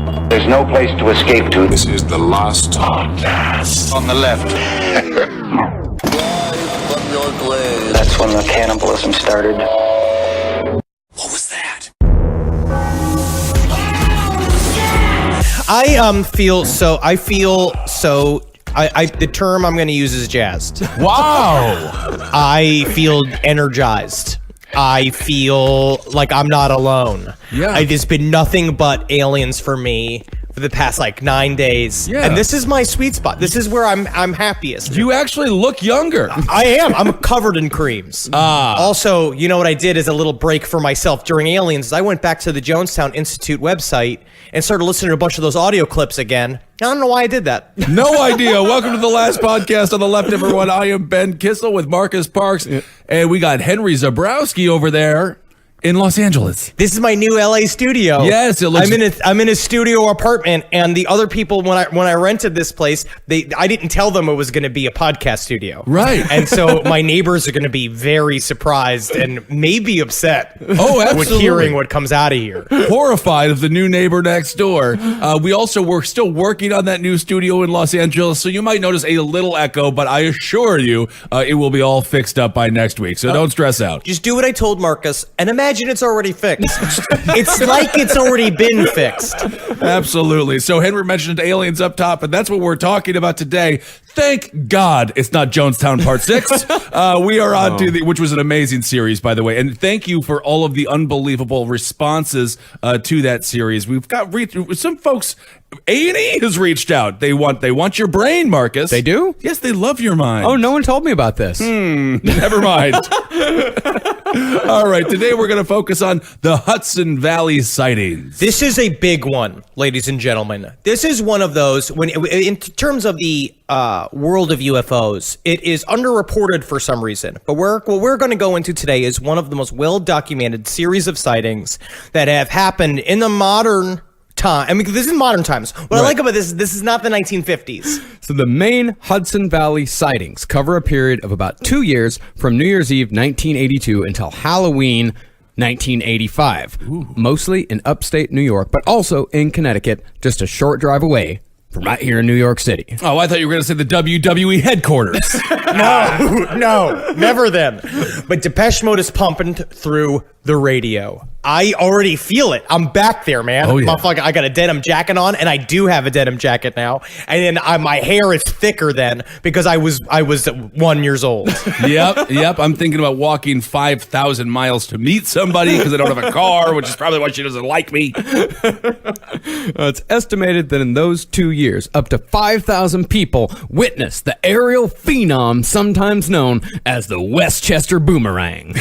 There's no place to escape to. This is the last podcast. On the left. That's when the cannibalism started. What was that? The term I'm going to use is jazzed. Wow. I feel energized. I feel like I'm not alone. Yeah. There's been nothing but aliens for me for the past 9 days. Yeah. And this is my sweet spot. This is where I'm happiest. You actually look younger. I am. I'm covered in creams. Also, you know what I did as a little break for myself during Aliens is I went back to the Jonestown Institute website and started listening to a bunch of those audio clips again. I don't know why I did that. No idea. Welcome to the last podcast on the left, everyone. I am Ben Kissel with Marcus Parks, and we got Henry Zabrowski over there in Los Angeles. This is my new LA studio. Yes, it looks. I'm in a studio apartment, and the other people when I rented this place, I didn't tell them it was going to be a podcast studio. Right. And so my neighbors are going to be very surprised and maybe upset. Oh, absolutely. With hearing what comes out of here. Horrified of the new neighbor next door. We're still working on that new studio in Los Angeles, so you might notice a little echo, but I assure you, it will be all fixed up by next week. So don't stress out. Just do what I told Marcus and imagine it's already fixed. It's like it's already been fixed. Absolutely. So Henry mentioned aliens up top, and that's what we're talking about today. Thank God it's not Jonestown Part 6. We are on to which was an amazing series, by the way. And thank you for all of the unbelievable responses to that series. We've got some folks. A&E has reached out. They want your brain, Marcus. They do? Yes, they love your mind. Oh, no one told me about this. Never mind. All right, today we're going to focus on the Hudson Valley sightings. This is a big one, ladies and gentlemen. This is one of those, in terms of the world of UFOs, it is underreported for some reason. But what we're going to go into today is one of the most well-documented series of sightings that have happened in the modern time. I mean, this is modern times. What I like about this is not the 1950s. So the main Hudson Valley sightings cover a period of about 2 years from New Year's Eve 1982 until Halloween 1985. Mostly in upstate New York, but also in Connecticut, just a short drive away from right here in New York City. Oh, I thought you were going to say the WWE headquarters. No, never them. But Depeche Mode is pumping through the radio. I already feel it. I'm back there, man. Oh, yeah. Motherfucker, I got a denim jacket on, and I do have a denim jacket now. And then my hair is thicker then because I was 1 year old. Yep. I'm thinking about walking 5,000 miles to meet somebody because I don't have a car, which is probably why she doesn't like me. It's estimated that in those 2 years, up to 5,000 people witnessed the aerial phenom, sometimes known as the Westchester Boomerang.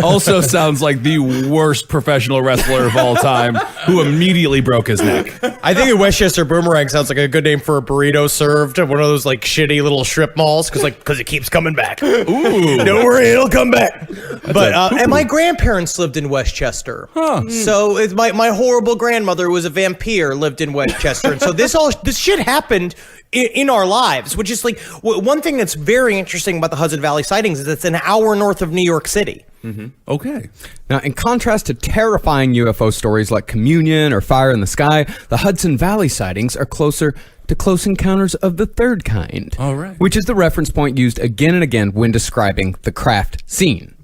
Also sounds like the worst professional wrestler of all time who immediately broke his neck. I think a Westchester Boomerang sounds like a good name for a burrito served at one of those shitty little strip malls because it keeps coming back. Ooh. Don't worry, it'll come back. And my grandparents lived in Westchester. So my horrible grandmother was a vampire, lived in Westchester. And so this shit happened in our lives, which is one thing that's very interesting about the Hudson Valley sightings is it's an hour north of New York City. Mm-hmm. Okay. Now, in contrast to terrifying UFO stories like Communion or Fire in the Sky, the Hudson Valley sightings are closer to close encounters of the third kind. All right. Which is the reference point used again and again when describing the craft scene.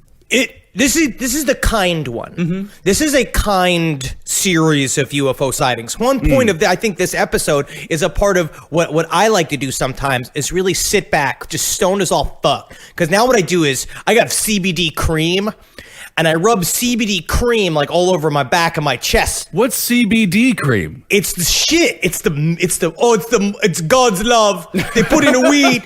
This is the kind one. Mm-hmm. This is a kind series of UFO sightings. One point of I think this episode is a part of what I like to do sometimes is really sit back, just stoned as all fuck. Because now what I do is I got CBD cream and I rub CBD cream all over my back and my chest. What's CBD cream? It's the shit. It's God's love. They put in a weed.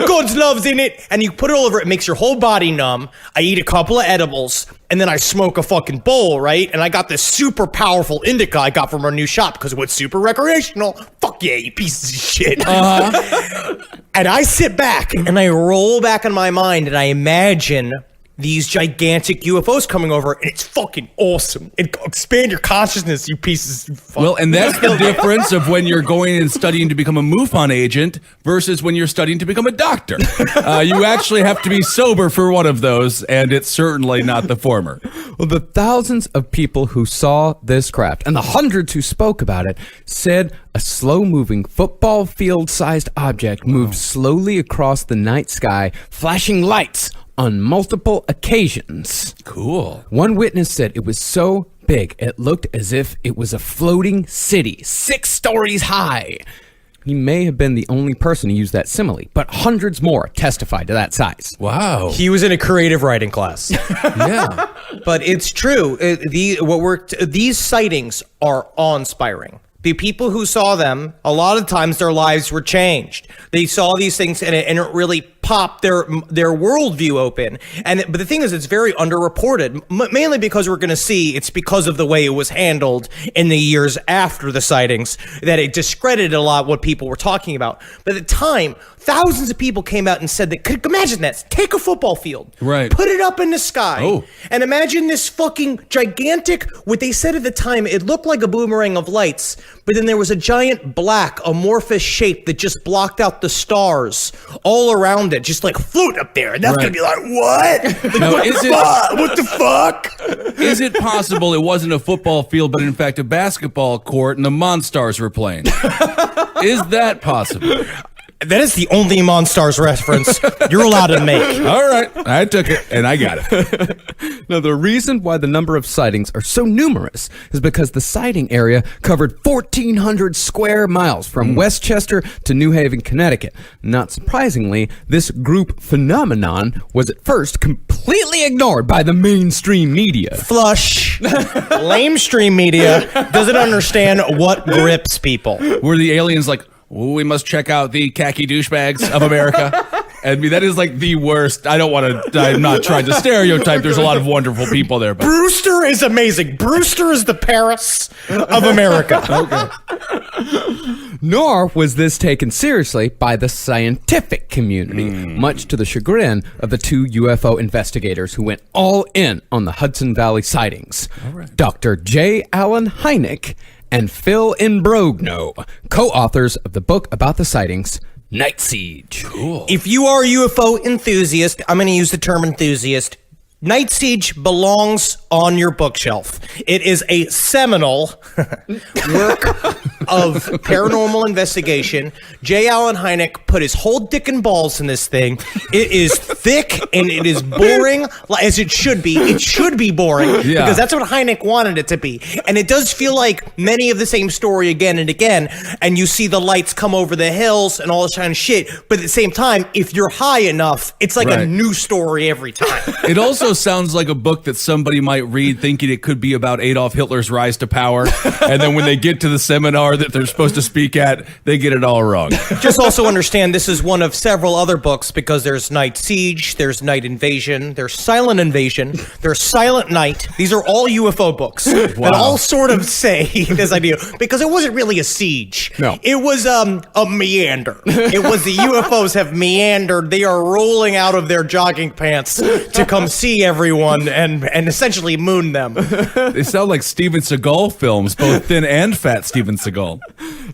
God's love's in it. And you put it all over it. It makes your whole body numb. I eat a couple of edibles. And then I smoke a fucking bowl, right? And I got this super powerful indica I got from our new shop because it was super recreational. Fuck yeah, you pieces of shit. Uh-huh. And I sit back and I roll back in my mind and I imagine these gigantic UFOs coming over, and it's fucking awesome. Expand your consciousness, you pieces. Of fuck. Well, and that's the difference of when you're going and studying to become a MUFON agent versus when you're studying to become a doctor. You actually have to be sober for one of those, and it's certainly not the former. Well, the thousands of people who saw this craft and the hundreds who spoke about it said a slow-moving football field-sized object moved slowly across the night sky, flashing lights on multiple occasions. Cool. One witness said it was so big it looked as if it was a floating city, 6 stories high. He may have been the only person to use that simile, but hundreds more testified to that size. Wow. He was in a creative writing class. Yeah. But it's true. These sightings are awe-inspiring. The people who saw them, a lot of times their lives were changed. They saw these things and it really popped their worldview open. But the thing is, it's very underreported, mainly because we're going to see it's because of the way it was handled in the years after the sightings that it discredited a lot what people were talking about. But at the time, thousands of people came out and said that, imagine that, take a football field, right, put it up in the sky, and imagine this fucking gigantic, what they said at the time, it looked like a boomerang of lights, but then there was a giant black amorphous shape that just blocked out the stars all around it, just like float up there. And that's going to be like, what? Like, now, what the fuck? Is it possible it wasn't a football field, but in fact a basketball court and the Monstars were playing? Is that possible? That is the only Monstars reference you're allowed to make. All right. I took it, and I got it. Now, the reason why the number of sightings are so numerous is because the sighting area covered 1,400 square miles from Westchester to New Haven, Connecticut. Not surprisingly, this group phenomenon was at first completely ignored by the mainstream media. Flush. Lamestream media doesn't understand what grips people. Were the aliens like, we must check out the khaki douchebags of America? I mean, that is like the worst. I'm not trying to stereotype. There's a lot of wonderful people there. But Brewster is amazing. Brewster is the Paris of America. Nor was this taken seriously by the scientific community, much to the chagrin of the 2 UFO investigators who went all in on the Hudson Valley sightings. Dr. J. Allen Hynek and Phil Imbrogno, co-authors of the book about the sightings, Night Siege. cool. If you are a UFO enthusiast, I'm going to use the term enthusiast. Night Siege belongs on your bookshelf. It is a seminal work of paranormal investigation. J. Allen Hynek put his whole dick and balls in this thing. It is thick and it is boring, as it should be. It should be boring because that's what Hynek wanted it to be. And it does feel like many of the same story again and again. And you see the lights come over the hills and all this kind of shit. But at the same time, if you're high enough, it's like a new story every time. It also sounds like a book that somebody might read thinking it could be about Adolf Hitler's rise to power. And then when they get to the seminar that they're supposed to speak at, they get it all wrong. Just also understand this is one of several other books because there's Night Siege, there's Night Invasion, there's Silent Invasion, there's Silent Night. These are all UFO books that all sort of say this idea because it wasn't really a siege. No. It was a meander. It was the UFOs have meandered. They are rolling out of their jogging pants to come see everyone and essentially moon them. They sound like Steven Seagal films, both thin and fat Steven Seagal.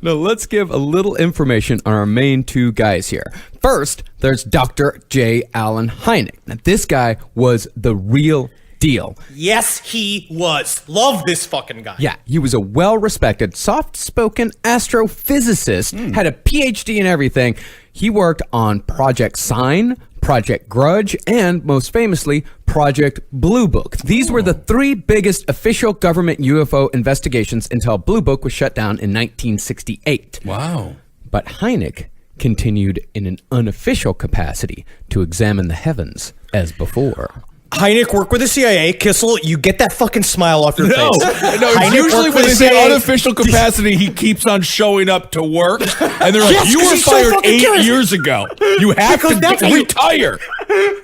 Now, let's give a little information on our main 2 guys here. First, there's Dr. J. Allen Hynek. Now, this guy was the real deal. Yes, he was. Love this fucking guy. Yeah, he was a well-respected, soft-spoken astrophysicist, had a PhD in everything. He worked on Project Sign, Project Grudge, and most famously, Project Blue Book. These were the 3 biggest official government UFO investigations until Blue Book was shut down in 1968. Wow. But Hynek continued in an unofficial capacity to examine the heavens as before. Hynek worked with the CIA. Kissel, you get that fucking smile off your face. No, Hynek usually worked when for they the say CIA. unofficial capacity, he keeps on showing up to work. And they're like, Yes, you 'cause were he's so fired fucking 8 charismatic. years ago. You have Because that's to how you- retire.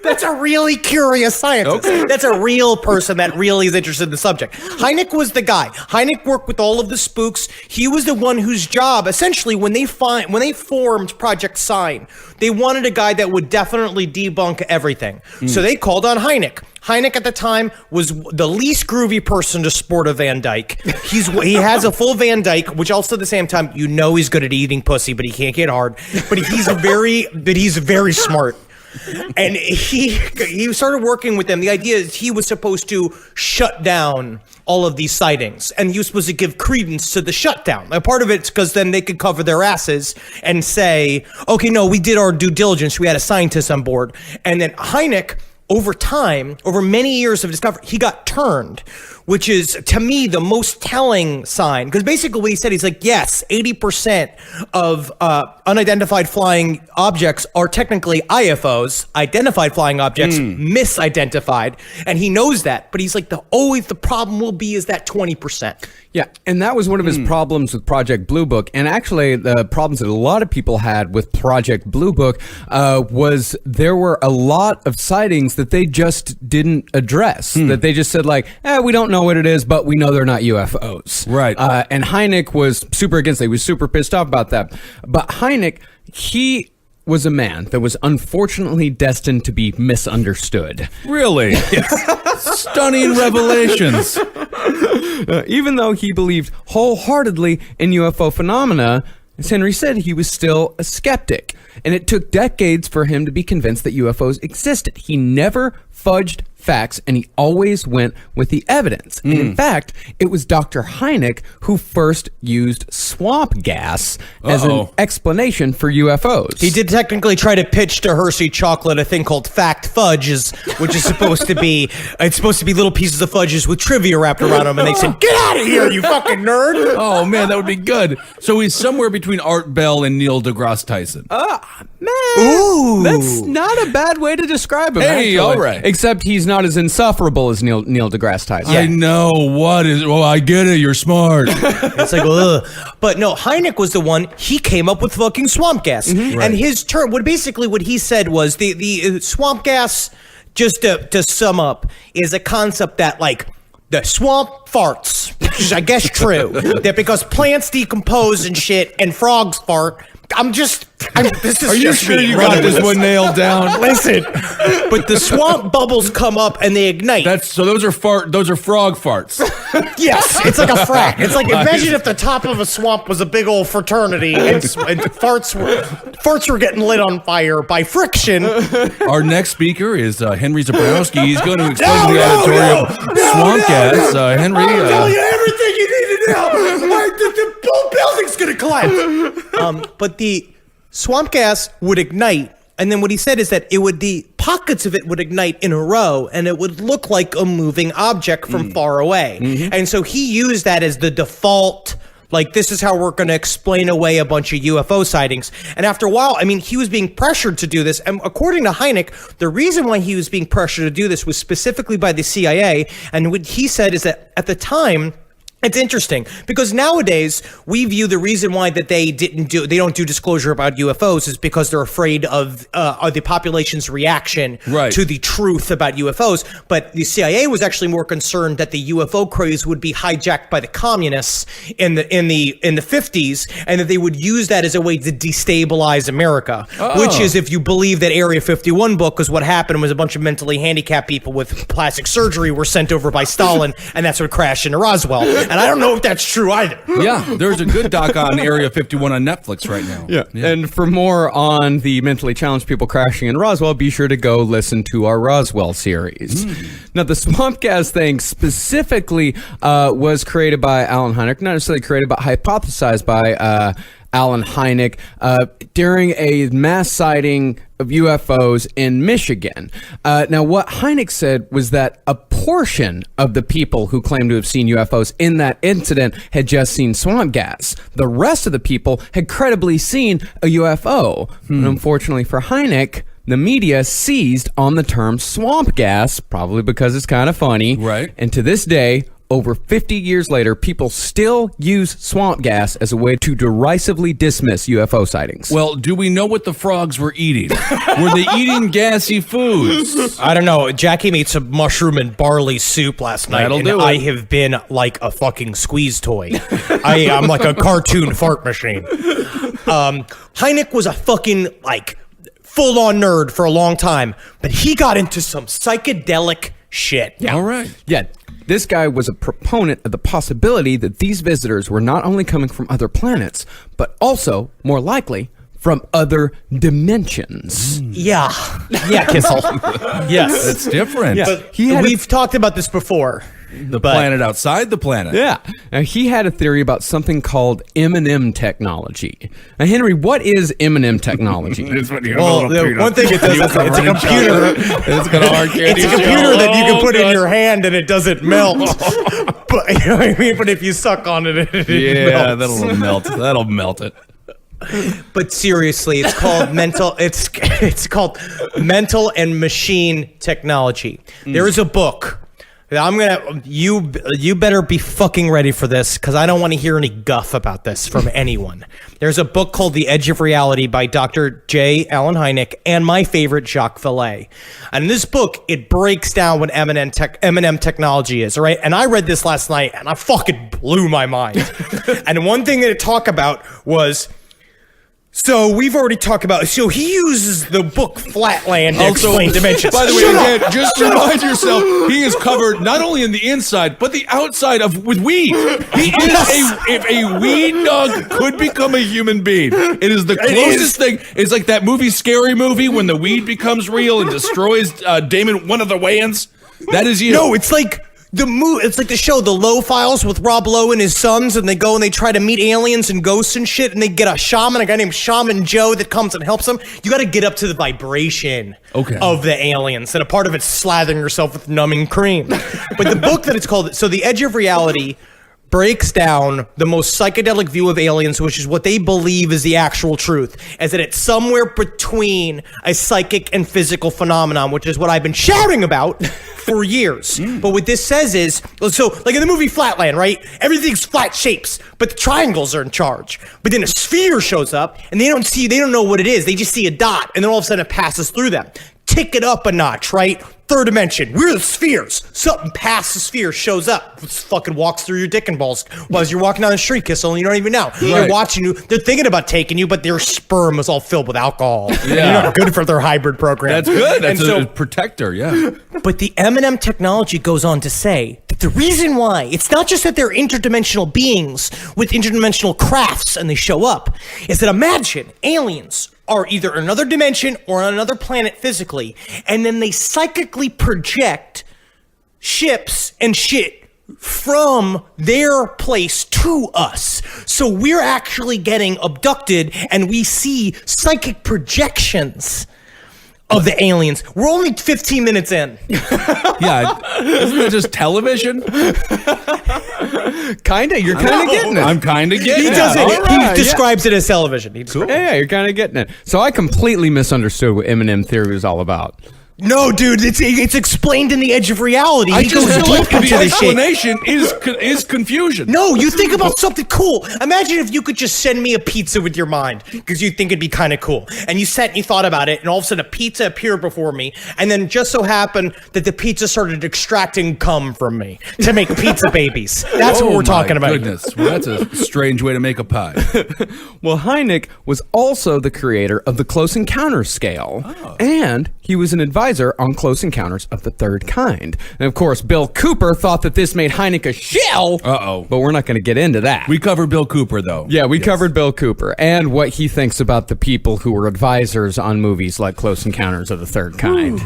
That's a really curious scientist. That's a real person that really is interested in the subject. Hynek was the guy. Hynek worked with all of the spooks. He was the one whose job, essentially, when they formed Project Sign, they wanted a guy that would definitely debunk everything. So they called on Hynek. Hynek at the time was the least groovy person to sport a Van Dyke. He has a full Van Dyke, which also at the same time, you know he's good at eating pussy, but he can't get hard. But he's very smart. And he started working with them. The idea is he was supposed to shut down all of these sightings, and he was supposed to give credence to the shutdown. A part of it's because then they could cover their asses and say, okay, no, we did our due diligence. We had a scientist on board. And then Hynek, over time, over many years of discovery, he got turned, which is, to me, the most telling sign. Because basically what he said, he's like, yes, 80% of unidentified flying objects are technically IFOs, identified flying objects, misidentified. And he knows that. But he's like, always the problem will be is that 20%. Yeah, and that was one of his problems with Project Blue Book. And actually, the problems that a lot of people had with Project Blue Book was there were a lot of sightings that they just didn't address. That they just said like, we don't know what it is, but we know they're not UFOs. Right. And Hynek was super against it. He was super pissed off about that. But Hynek, he was a man that was unfortunately destined to be misunderstood. Really? Stunning revelations. Even though he believed wholeheartedly in UFO phenomena, as Henry said, he was still a skeptic. And it took decades for him to be convinced that UFOs existed. He never fudged facts, and he always went with the evidence. And in fact, it was Dr. Hynek who first used swamp gas as an explanation for UFOs. He did technically try to pitch to Hershey Chocolate a thing called Fact Fudge, which is supposed to be little pieces of fudges with trivia wrapped around them, and they said, "Get out of here, you fucking nerd!" Oh man, that would be good. So he's somewhere between Art Bell and Neil deGrasse Tyson. Man, Ooh. that's not a bad way to describe him. Hey, actually. all right. Except he's not as insufferable as Neil deGrasse Tyson. I know what is. Well, I get it. You're smart. It's like, ugh. But no, Hynek was the one. He came up with fucking swamp gas, and his term. What he said was the swamp gas. Just to sum up, is a concept that like the swamp farts, which is I guess true. That because plants decompose and shit, and frogs fart. This is Are you just sure me you running got this with one nailed down? Listen, but the swamp bubbles come up and they ignite. Those are frog farts. Yes, it's like a frat. It's like, imagine if the top of a swamp was a big old fraternity and farts were getting lit on fire by friction. Our next speaker is Henry Zabrowski. He's going to explain the auditorium swamp gas. Henry, I'll tell you everything you need to know. The whole building's gonna collapse. But the swamp gas would ignite, and then what he said is that the pockets of it would ignite in a row, and it would look like a moving object from far away. And so he used that as the default. Like, this is how we're going to explain away a bunch of UFO sightings. And after a while, I mean, he was being pressured to do this. And according to Hynek, the reason why he was being pressured to do this was specifically by the CIA. And what he said is that at the time, it's interesting because nowadays we view the reason why that they don't do disclosure about UFOs is because they're afraid of the population's reaction to the truth about UFOs. But the CIA was actually more concerned that the UFO craze would be hijacked by the communists in the 50s, and that they would use that as a way to destabilize America. Which is, if you believe that Area 51 book, was what happened was a bunch of mentally handicapped people with plastic surgery were sent over by Stalin, and that's what crashed into Roswell. And I don't know if that's true either. Yeah, there's a good doc on Area 51 on Netflix right now. Yeah. And for more on the mentally challenged people crashing in Roswell, be sure to go listen to our Roswell series. Now, the swamp gas thing specifically was created by Alan Hynek, not necessarily created, but hypothesized by Alan Hynek during a mass sighting of UFOs in Michigan. Now, what Hynek said was that a portion of the people who claimed to have seen UFOs in that incident had just seen swamp gas. The rest of the people had credibly seen a UFO. And unfortunately for Hynek, the media seized on the term swamp gas, probably because it's kind of funny. Right. And to this day, over 50 years later, people still use swamp gas as a way to derisively dismiss UFO sightings. Well, do we know what the frogs were eating? Were they eating gassy foods? I don't know. Jackie made some mushroom and barley soup last night, That'll and do it. I have been like a fucking squeeze toy. I'm like a cartoon fart machine. Hynek was a fucking like full-on nerd for a long time, but he got into some psychedelic shit. All right. Yeah, this guy was a proponent of the possibility that these visitors were not only coming from other planets, but also, more likely, from other dimensions. Yeah, Kissel. Yes, That's different. but He had we've talked about this before. The planet outside the planet. Yeah. Now, he had a theory about something called M&M technology. Now, Henry, what is M&M technology? Well, the one thing it does is it's a computer. It's got a hard candy. It's a computer that you can put in your hand and it doesn't melt. But you know what I mean. But if you suck on it, it Yeah, melts. that'll melt. That'll melt it. But seriously, it's called mental. It's called mental and machine technology. There is a book. I'm gonna you better be fucking ready for this because I don't want to hear any guff about this from anyone. There's a book called The Edge of Reality by Dr. J. Allen Hynek and my favorite Jacques Vallée. And in this book, it breaks down what M&M technology is. All right, and I read this last night and I fucking blew my mind. And one thing that it talked about was. So we've already talked about. So he uses the book Flatland to explain dimensions. By the way, Shut up! again, just remind yourself, he is covered not only in the inside but the outside with weed. He is if a weed dog could become a human being. It is the closest thing. It's like that movie, Scary Movie, when the weed becomes real and destroys Damon, one of the Wayans. That is you. No, it's like it's like the show The Low Files with Rob Lowe and his sons, and they go and they try to meet aliens and ghosts and shit, and they get a guy named Shaman Joe that comes and helps them. You got to get up to the vibration of the aliens, and a part of it's slathering yourself with numbing cream. But the book that it's called, so The Edge of Reality, breaks down the most psychedelic view of aliens, which is what they believe is the actual truth, is that it's somewhere between a psychic and physical phenomenon, which is what I've been shouting about for years. But what this says is, so like in the movie Flatland, right? Everything's flat shapes, but the triangles are in charge. But then a sphere shows up and they don't know what it is. They just see a dot and then all of a sudden it passes through them. Tick it up a notch, right? Third dimension. We're the spheres. Something past the sphere shows up. It fucking walks through your dick and balls while you're walking down the street, Kissel, and you don't even know. They're watching you. They're thinking about taking you, but their sperm is all filled with alcohol. Yeah. You're not good for their hybrid program. That's good. That's And a protector, yeah. but the M&M technology goes on to say that the reason why it's not just that they're interdimensional beings with interdimensional crafts and they show up, is that imagine aliens are either another dimension or on another planet physically, and then they psychically project ships and shit from their place to us. So we're actually getting abducted and we see psychic projections of the aliens. We're only 15 minutes in. Yeah. Isn't that just television? Kinda. You're kind of getting it. I'm kind of getting He it. does it. All right, He describes it as television. Yeah, you're kind of getting it. So I completely misunderstood what M&M theory was all about. No, dude, it's explained in The Edge of Reality. I He just goes feel like deep into the this shit. explanation is confusion. No, you think about something cool. Imagine if you could just send me a pizza with your mind, because you think it'd be kind of cool. And you sat and you thought about it, and all of a sudden a pizza appeared before me, and then just so happened that the pizza started extracting cum from me to make pizza babies. That's what we're talking about. Goodness. Well, that's a strange way to make a pie. Well, Hynek was also the creator of the Close Encounters scale, and he was an advisor on Close Encounters of the Third Kind. And of course, Bill Cooper thought that this made Hynek a shill. Uh-oh. But we're not going to get into that. We covered Bill Cooper, though. Yeah, we covered Bill Cooper and what he thinks about the people who were advisors on movies like Close Encounters of the Third Kind.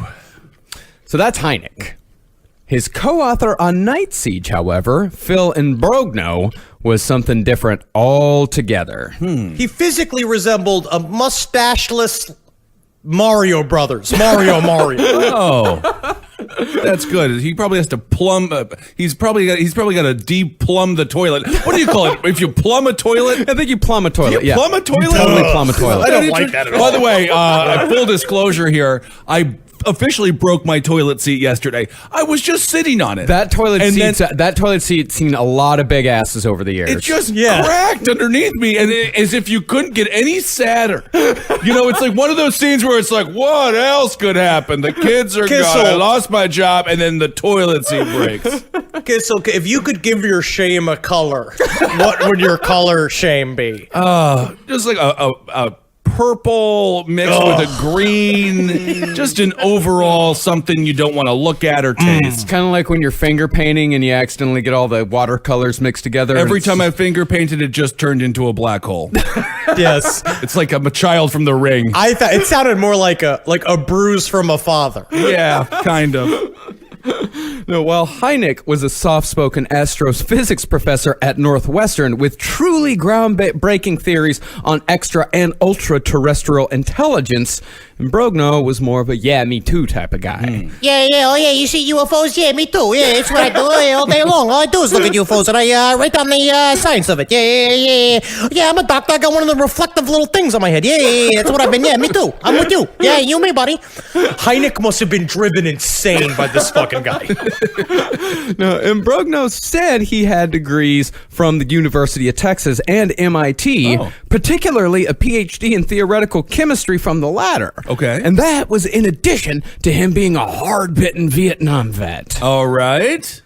So that's Hynek. His co-author on Night Siege, however, Phil Imbrogno, was something different altogether. He physically resembled a mustacheless Mario Brothers. Mario. Oh, that's good. He probably has to plumb. He's probably got to de-plumb the toilet. What do you call it? If you plumb a toilet, I think you plumb a toilet. plumb a toilet. Totally plumb a toilet. I don't like that at all. By the way, full disclosure here, I officially broke my toilet seat yesterday. I was just sitting on it. That toilet And seat, then that toilet seat seen a lot of big asses over the years. it just Yeah. cracked underneath me, and as if you couldn't get any sadder. You know, it's like one of those scenes where it's like, what else could happen? The kids are gone. I lost my job, and then the toilet seat breaks. Okay, so if you could give your shame a color, what would your color shame be? Just like a purple mixed with a green, just an overall something you don't want to look at or taste. It's kind of like when you're finger painting and you accidentally get all the watercolors mixed together. Every time I finger painted, it just turned into a black hole. Yes. It's like I'm a child from The Ring. I thought it sounded more like a bruise from a father. Yeah, kind of. No, while Hynek was a soft-spoken astrophysics professor at Northwestern with truly groundbreaking theories on extra and ultra-terrestrial intelligence, Brogno was more of a yeah, me too type of guy. Yeah, oh yeah, you see UFOs? Yeah, me too. Yeah, that's what I do all day long. All I do is look at UFOs and I write down the science of it. Yeah. Yeah, I'm a doctor. I got one of the reflective little things on my head. Yeah, that's what I've been. Yeah, me too. I'm with you. Yeah, you me, buddy. Hynek must have been driven insane by this fucking guy. No, and Brogno said he had degrees from the University of Texas and MIT, particularly a PhD in theoretical chemistry from the latter. Okay. And that was in addition to him being a hard-bitten Vietnam vet. All right.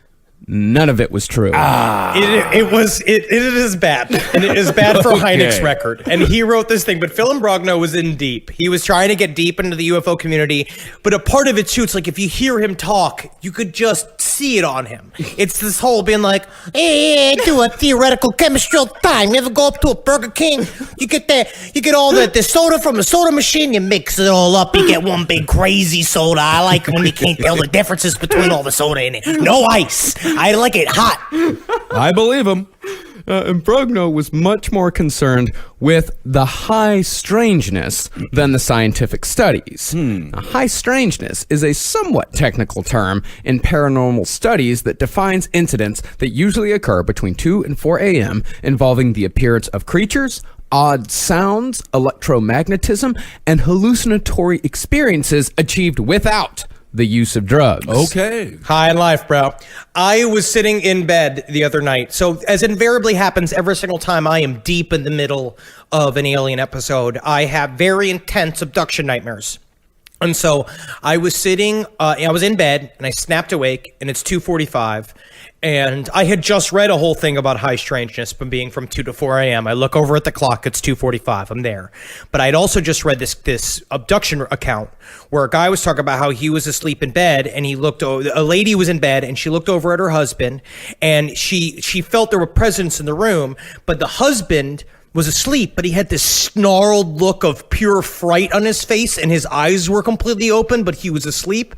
None of it was true. It is bad. And it is bad for Hynek's record. And he wrote this thing, but Phil Brogno was in deep. He was trying to get deep into the UFO community, but a part of it too, it's like if you hear him talk, you could just see it on him. It's this whole being like, Hey, do a theoretical chemistry all the time. You ever go up to a Burger King? You get all the soda from the soda machine, you mix it all up, you get one big crazy soda. I like when you can't tell the differences between all the soda in it. No ice. I like it hot. I believe him. And Brogno was much more concerned with the high strangeness than the scientific studies. Now, high strangeness is a somewhat technical term in paranormal studies that defines incidents that usually occur between 2 and 4 a.m. involving the appearance of creatures, odd sounds, electromagnetism, and hallucinatory experiences achieved without the use of drugs. Okay. high in life, bro. I was sitting in bed the other night. So, as invariably happens every single time I am deep in the middle of an alien episode, I have very intense abduction nightmares. And so I was sitting, I was in bed and I snapped awake and it's 2:45 and I had just read a whole thing about high strangeness from being from 2 to 4 a.m. I look over at the clock, it's 2:45, I'm there. But I'd also just read this abduction account where a guy was talking about how he was asleep in bed and he looked over, a lady was in bed and she looked over at her husband and she felt there were presence in the room, but the husband was asleep, but he had this snarled look of pure fright on his face and his eyes were completely open, but he was asleep.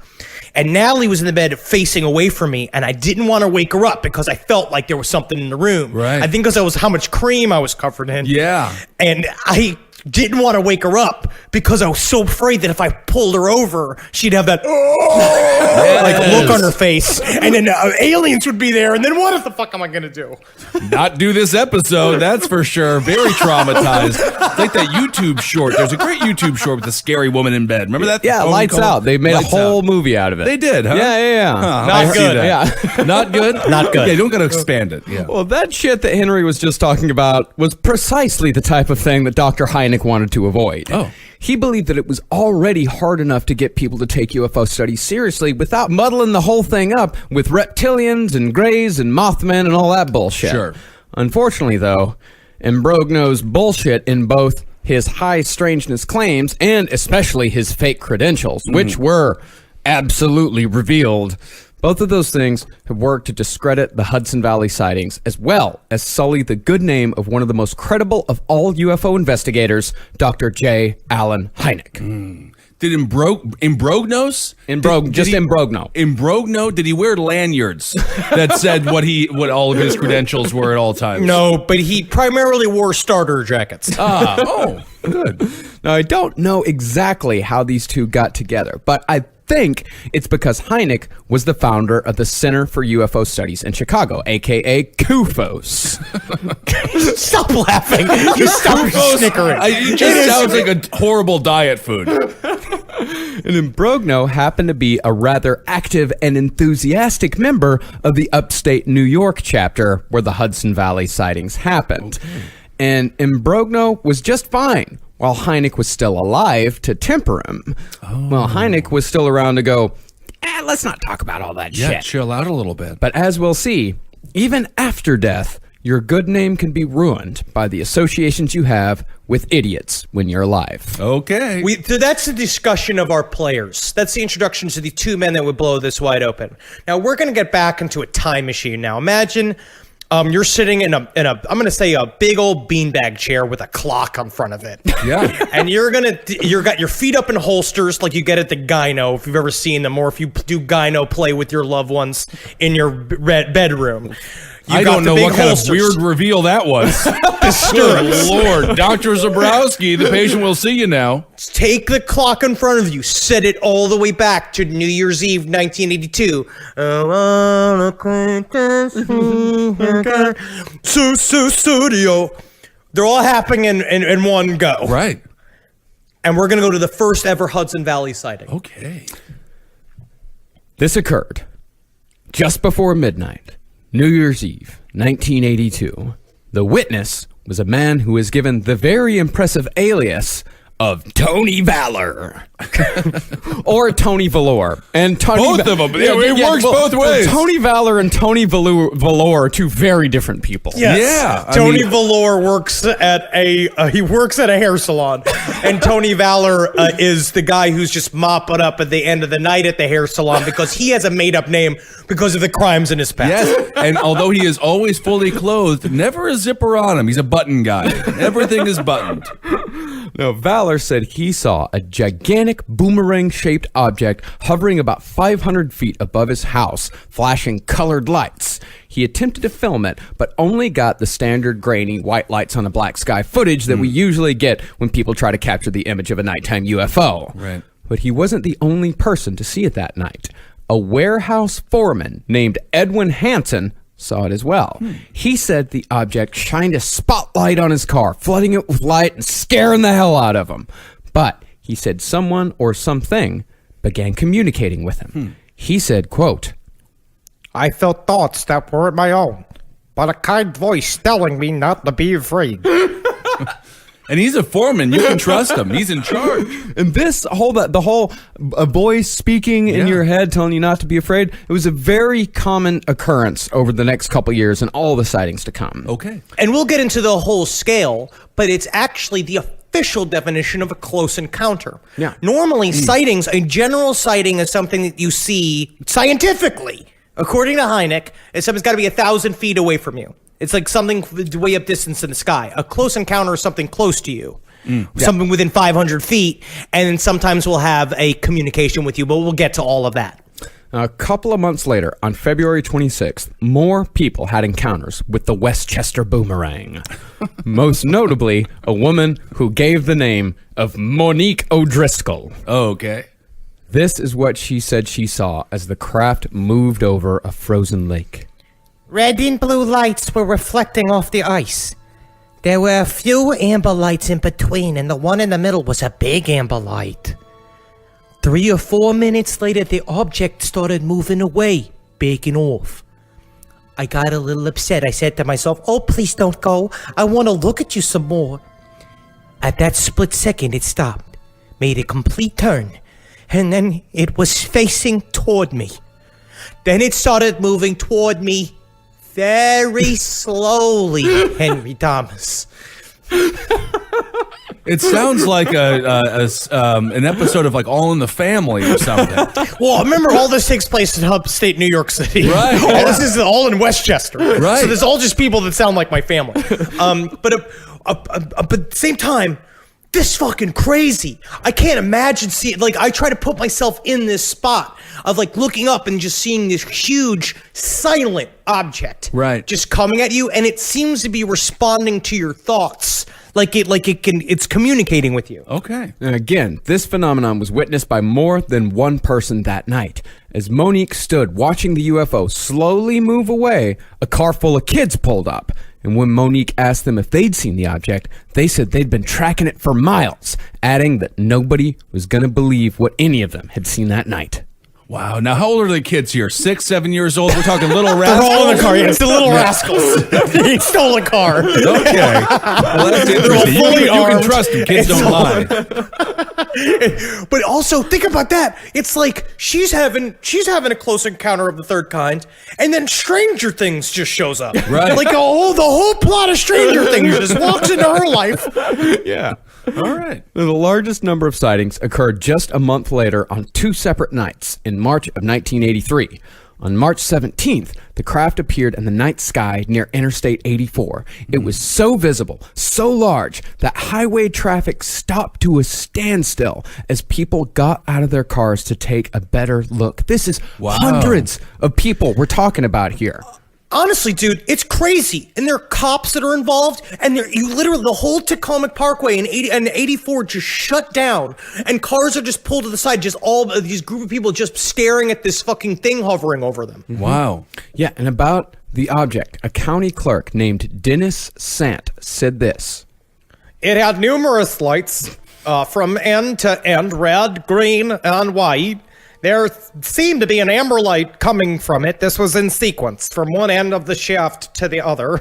And Natalie was in the bed facing away from me and I didn't want to wake her up because I felt like there was something in the room. Right. I think because that was how much cream I was covered in. Yeah. And I didn't want to wake her up because I was so afraid that if I pulled her over, she'd have that like look on her face, and then aliens would be there. And then what the fuck am I gonna do? Not do this episode, that's for sure. Very traumatized. It's like that YouTube short. There's a great YouTube short with a scary woman in bed. Remember that? Yeah, Phone Lights call? Out. They made Lights a whole Out. movie out of it. They did, huh? Yeah. Huh, Not I see good. that. Yeah. Not good? Not good. Yeah, you don't got to expand it. Yeah. Well, that shit that Henry was just talking about was precisely the type of thing that Dr. Hynek wanted to avoid. Oh. He believed that it was already hard enough to get people to take UFO studies seriously without muddling the whole thing up with reptilians and greys and Mothmen and all that bullshit. Sure. Unfortunately, though, Imbrogno's bullshit in both his high strangeness claims and especially his fake credentials, which were absolutely revealed. Both of those things have worked to discredit the Hudson Valley sightings, as well as sully the good name of one of the most credible of all UFO investigators, Dr. J. Allen Hynek. Did Imbrognos? Imbrogno. Imbrogno, did he wear lanyards that said what all of his credentials were at all times? No, but he primarily wore starter jackets. Good. Now, I don't know exactly how these two got together, but I think it's because Hynek was the founder of the Center for UFO Studies in Chicago, aka CUFOS. Stop laughing. You stop snickering. It just sounds like a horrible diet food. And Imbrogno happened to be a rather active and enthusiastic member of the upstate New York chapter where the Hudson Valley sightings happened. And Imbrogno was just fine while Hynek was still alive to temper him. Well, Hynek was still around to go, let's not talk about all that Yeah, shit. chill out a little bit. But as we'll see, even after death, your good name can be ruined by the associations you have with idiots when you're alive. Okay. So that's the discussion of our players. That's the introduction to the two men that would blow this wide open. Now we're going to get back into a time machine. Now imagine you're sitting in a I'm going to say a big old beanbag chair with a clock on front of it. Yeah. And you're got your feet up in holsters like you get at the gyno if you've ever seen them, or if you do gyno play with your loved ones in your bedroom. I don't know what kind of weird reveal that was. Good Lord. Dr. Zabrowski, the patient will see you now. Take the clock in front of you, set it all the way back to New Year's Eve, 1982. Studio. They're all happening in one go. Right. And we're going to go to the first ever Hudson Valley sighting. Okay. This occurred just before midnight, New Year's Eve, 1982. The witness was a man who was given the very impressive alias of Tony Valor. Or Tony Valor. And Tony Both of them. It works both ways. Tony Valor and Tony Valor are two very different people. Yes. Yeah, I Tony mean- Valor works at a hair salon, and Tony Valor is the guy who's just mopping up at the end of the night at the hair salon because he has a made-up name because of the crimes in his past. Yes, and although he is always fully clothed, never a zipper on him. He's a button guy. Everything is buttoned. No, Valor said he saw a gigantic boomerang-shaped object hovering about 500 feet above his house, flashing colored lights. He attempted to film it, but only got the standard grainy white lights on a black sky footage that we usually get when people try to capture the image of a nighttime UFO. Right. But he wasn't the only person to see it that night. A warehouse foreman named Edwin Hansen saw it as well. He said the object shined a spotlight on his car, flooding it with light and scaring the hell out of him. But he said someone or something began communicating with him. He said, quote, I felt thoughts that weren't my own, but a kind voice telling me not to be afraid. And he's a foreman. You can trust him. He's in charge. and this whole, the whole voice speaking in Yeah. your head telling you not to be afraid, it was a very common occurrence over the next couple years and all the sightings to come. Okay. And we'll get into the whole scale, but it's actually the official definition of a close encounter. Yeah. Normally, sightings, a general sighting is something that you see scientifically. According to Hynek, something's got to be 1,000 feet away from you. It's like something way up distance in the sky. A close encounter is something close to you. Something within 500 feet. And then sometimes we'll have a communication with you, but we'll get to all of that. A couple of months later, on February 26th, more people had encounters with the Westchester Boomerang. Most notably, a woman who gave the name of Monique O'Driscoll. Okay. This is what she said she saw as the craft moved over a frozen lake. Red and blue lights were reflecting off the ice. There were a few amber lights in between, and the one in the middle was a big amber light. 3 or 4 minutes later, the object started moving away, backing off. I got a little upset. I said to myself, oh, please don't go. I want to look at you some more. At that split second, it stopped, made a complete turn, and then it was facing toward me. Then it started moving toward me very slowly, Henry Thomas. It sounds like an episode of like All in the Family or something. Well, remember, all this takes place in upstate New York City. Right. All this is all in Westchester. Right. So there's all just people that sound like my family. But at the same time, this fucking crazy. I can't imagine seeing, like, I try to put myself in this spot of like looking up and just seeing this huge silent object. Right. Just coming at you, and it seems to be responding to your thoughts. It's communicating with you. Okay. And again, this phenomenon was witnessed by more than one person that night. As Monique stood watching the UFO slowly move away, a car full of kids pulled up. And when Monique asked them if they'd seen the object, they said they'd been tracking it for miles, adding that nobody was going to believe what any of them had seen that night. Wow. Now, how old are the kids here? 6, 7 years old? We're talking little They're rascals? all in the car. Yeah, it's the little rascals. They stole a car. Okay. Well, that's interesting. fully You can armed. trust them. Kids It's don't all- lie. But also think about that. It's like she's having a close encounter of the third kind, and then Stranger Things just shows up. Right. Like the whole plot of Stranger Things just walks into her life. Yeah. All right. The largest number of sightings occurred just a month later on 2 separate nights in March of 1983. On March 17th, the craft appeared in the night sky near Interstate 84. It was so visible, so large, that highway traffic stopped to a standstill as people got out of their cars to take a better look. This is hundreds of people we're talking about here. Honestly, dude, it's crazy. And there are cops that are involved, and you literally, the whole Tacoma Parkway in 84 just shut down, and cars are just pulled to the side, just all of these group of people just staring at this fucking thing hovering over them. Wow. Yeah, and about the object, a county clerk named Dennis Sant said this. It had numerous lights from end to end, red, green, and white. There seemed to be an amber light coming from it. This was in sequence, from one end of the shaft to the other.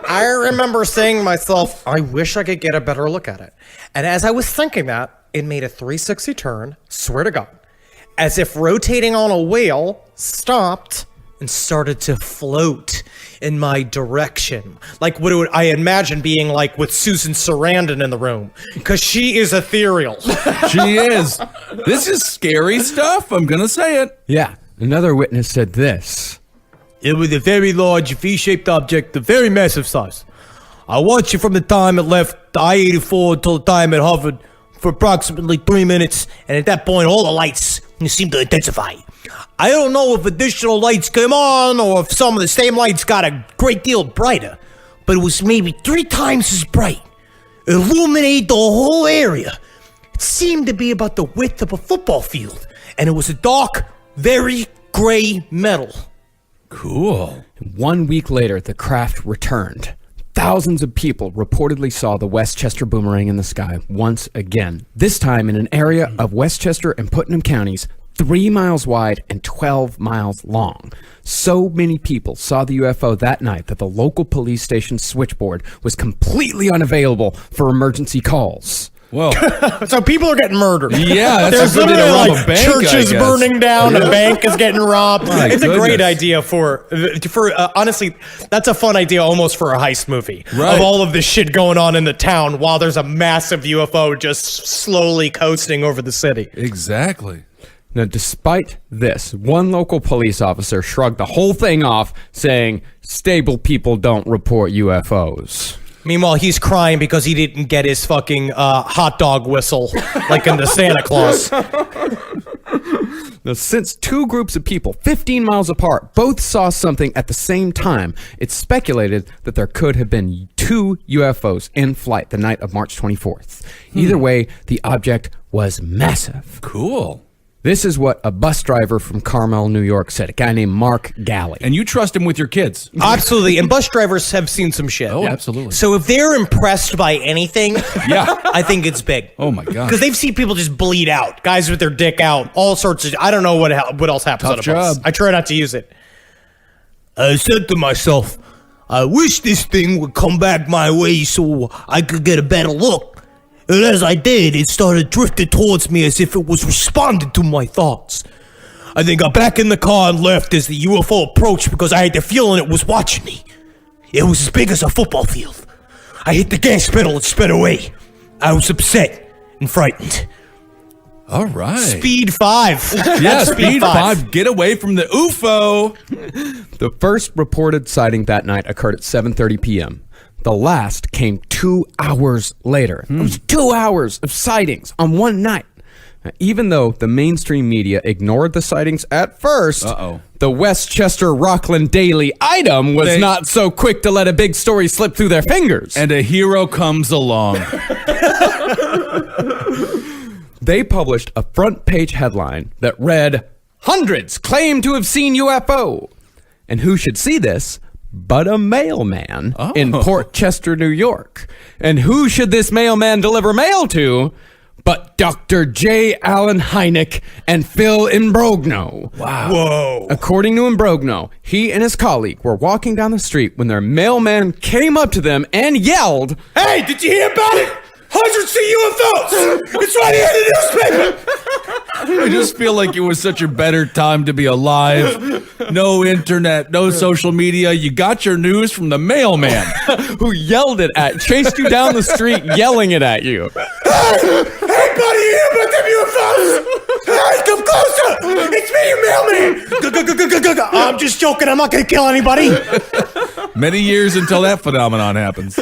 I remember saying to myself, I wish I could get a better look at it. And as I was thinking that, it made a 360 turn, swear to God, as if rotating on a wheel, stopped, and started to float in my direction. Like what I imagine being like with Susan Sarandon in the room, because she is ethereal. She is. This is scary stuff. I'm going to say it. Yeah, another witness said this. It was a very large V-shaped object of very massive size. I watched it from the time it left the I-84 until the time it hovered for approximately 3 minutes, and at that point all the lights seemed to intensify. I don't know if additional lights came on or if some of the same lights got a great deal brighter, but it was maybe 3 times as bright. It illuminated the whole area. It seemed to be about the width of a football field, and it was a dark, very gray metal. Cool. 1 week later, the craft returned. Thousands of people reportedly saw the Westchester boomerang in the sky once again, this time in an area of Westchester and Putnam counties 3 miles wide and 12 miles long. So many people saw the UFO that night that the local police station switchboard was completely unavailable for emergency calls. Whoa. So people are getting murdered. Yeah, that's There's a good day to literally rob like a bank, churches I guess. burning down, a bank is getting robbed. My It's a great goodness. idea for honestly, that's a fun idea almost for a heist movie. Right. Of all of this shit going on in the town while there's a massive UFO just slowly coasting over the city. Exactly. Now, despite this, one local police officer shrugged the whole thing off, saying, "Stable people don't report UFOs." Meanwhile, he's crying because he didn't get his fucking hot dog whistle like in the Santa Claus. Now, since 2 groups of people, 15 miles apart, both saw something at the same time, it's speculated that there could have been 2 UFOs in flight the night of March 24th. Either way, the object was massive. Cool. This is what a bus driver from Carmel, New York said, a guy named Mark Galley. And you trust him with your kids. Absolutely. And bus drivers have seen some shit. Oh, absolutely. So if they're impressed by anything, Yeah. I think it's big. Oh, my God. Because they've seen people just bleed out, guys with their dick out, all sorts of. I don't know what else happens Tough on a bus. job. I try not to use it. I said to myself, I wish this thing would come back my way so I could get a better look. And as I did, it started drifting towards me as if it was responding to my thoughts. I then got back in the car and left as the UFO approached because I had the feeling it was watching me. It was as big as a football field. I hit the gas pedal and sped away. I was upset and frightened. All right. Speed 5. Yeah, That's speed 5. Get away from the UFO. The first reported sighting that night occurred at 7:30 p.m. The last came 2 hours later. It was 2 hours of sightings on one night. Now, even though the mainstream media ignored the sightings at first, the Westchester Rockland Daily Item was not so quick to let a big story slip through their fingers. And a hero comes along. They published a front page headline that read, "Hundreds claim to have seen UFO." And who should see this but a mailman in Port Chester, New York. And who should this mailman deliver mail to but Dr. J. Allen Hynek and Phil Imbrogno? Wow. Whoa. According to Imbrogno, he and his colleague were walking down the street when their mailman came up to them and yelled, Hey, did you hear about it? 100 UFOs! It's right here in the newspaper! I just feel like it was such a better time to be alive. No internet, no social media. You got your news from the mailman. who yelled it at, chased you down the street yelling it at you. Hey, buddy, you hear about them UFOs? Hey, come closer! It's me, your mailman! I'm just joking, I'm not gonna kill anybody. Many years until that phenomenon happens.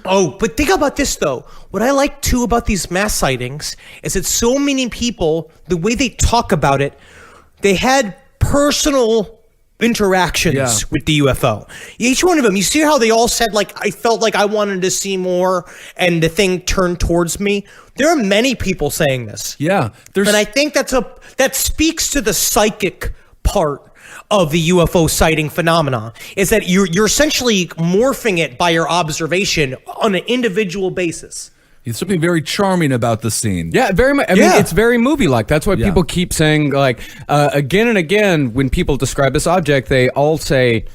Oh, but think about this, though. What I like, too, about these mass sightings is that so many people, the way they talk about it, they had personal interactions with the UFO. Each one of them, you see how they all said, like, I felt like I wanted to see more, and the thing turned towards me? There are many people saying this. Yeah. And I think that speaks to the psychic part of the UFO sighting phenomena, is that you're essentially morphing it by your observation on an individual basis. There's something very charming about the scene. Yeah, very much. I mean, it's very movie-like. That's why people keep saying, like, again and again, when people describe this object, they all say,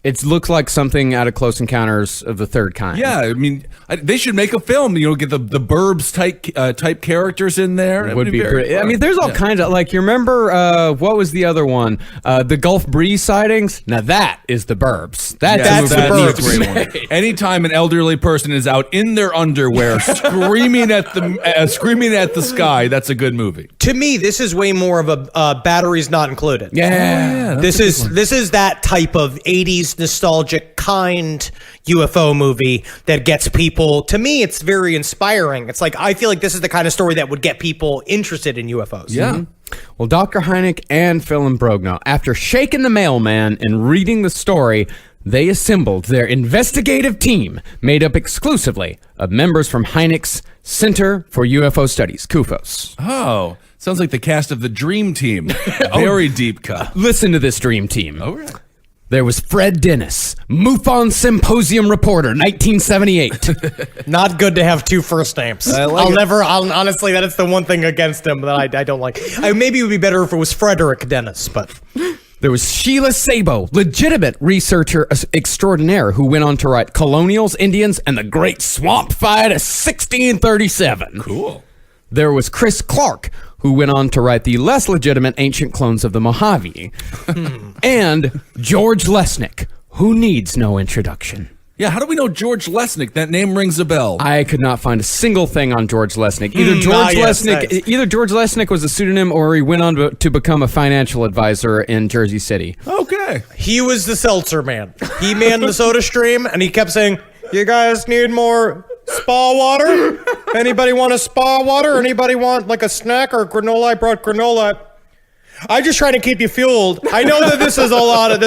it looks like something out of Close Encounters of the Third Kind. Yeah, I mean, they should make a film. Get the Burbs type characters in there. It would be pretty. I mean, there's all kinds of, like, you remember what was the other one? The Gulf Breeze sightings. Now that is the Burbs. That's the Burbs. Anytime an elderly person is out in their underwear screaming at the sky, that's a good movie. To me, this is way more of a batteries not included. Yeah. This is that type of 80s nostalgic kind UFO movie that gets people. To me, it's very inspiring. It's like, I feel like this is the kind of story that would get people interested in UFOs. Yeah. Well, Dr. Hynek and Phil Imbrogno, after shaking the mailman and reading the story, they assembled their investigative team made up exclusively of members from Hynek's Center for UFO Studies, CUFOS. Oh, sounds like the cast of the Dream Team. Very deep cut. Listen to this dream team. All right. There was Fred Dennis, MUFON Symposium reporter, 1978. Not good to have two first names. Honestly, that is the one thing against him that I don't like. Maybe it would be better if it was Frederick Dennis, but... There was Sheila Sabo, legitimate researcher extraordinaire who went on to write Colonials, Indians, and the Great Swamp Fight of 1637. Cool. There was Chris Clark, who went on to write the less legitimate Ancient Clones of the Mojave. And George Lesnick, who needs no introduction. Yeah, how do we know George Lesnick? That name rings a bell. I could not find a single thing on George Lesnick. Either George Lesnick was a pseudonym, or he went on to become a financial advisor in Jersey City. Okay. He was the seltzer man. He manned the soda stream, and he kept saying, you guys need more spa water? Anybody want a spa water? Anybody want like a snack or granola? I brought granola. I'm just trying to keep you fueled. I know that there's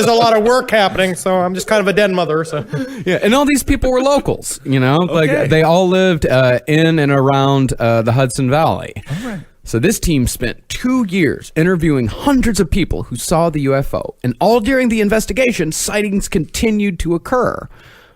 a lot of work happening, so I'm just kind of a den mother. So yeah, and all these people were locals, like they all lived in and around the Hudson Valley. All right. So this team spent 2 years interviewing hundreds of people who saw the UFO, and all during the investigation, sightings continued to occur.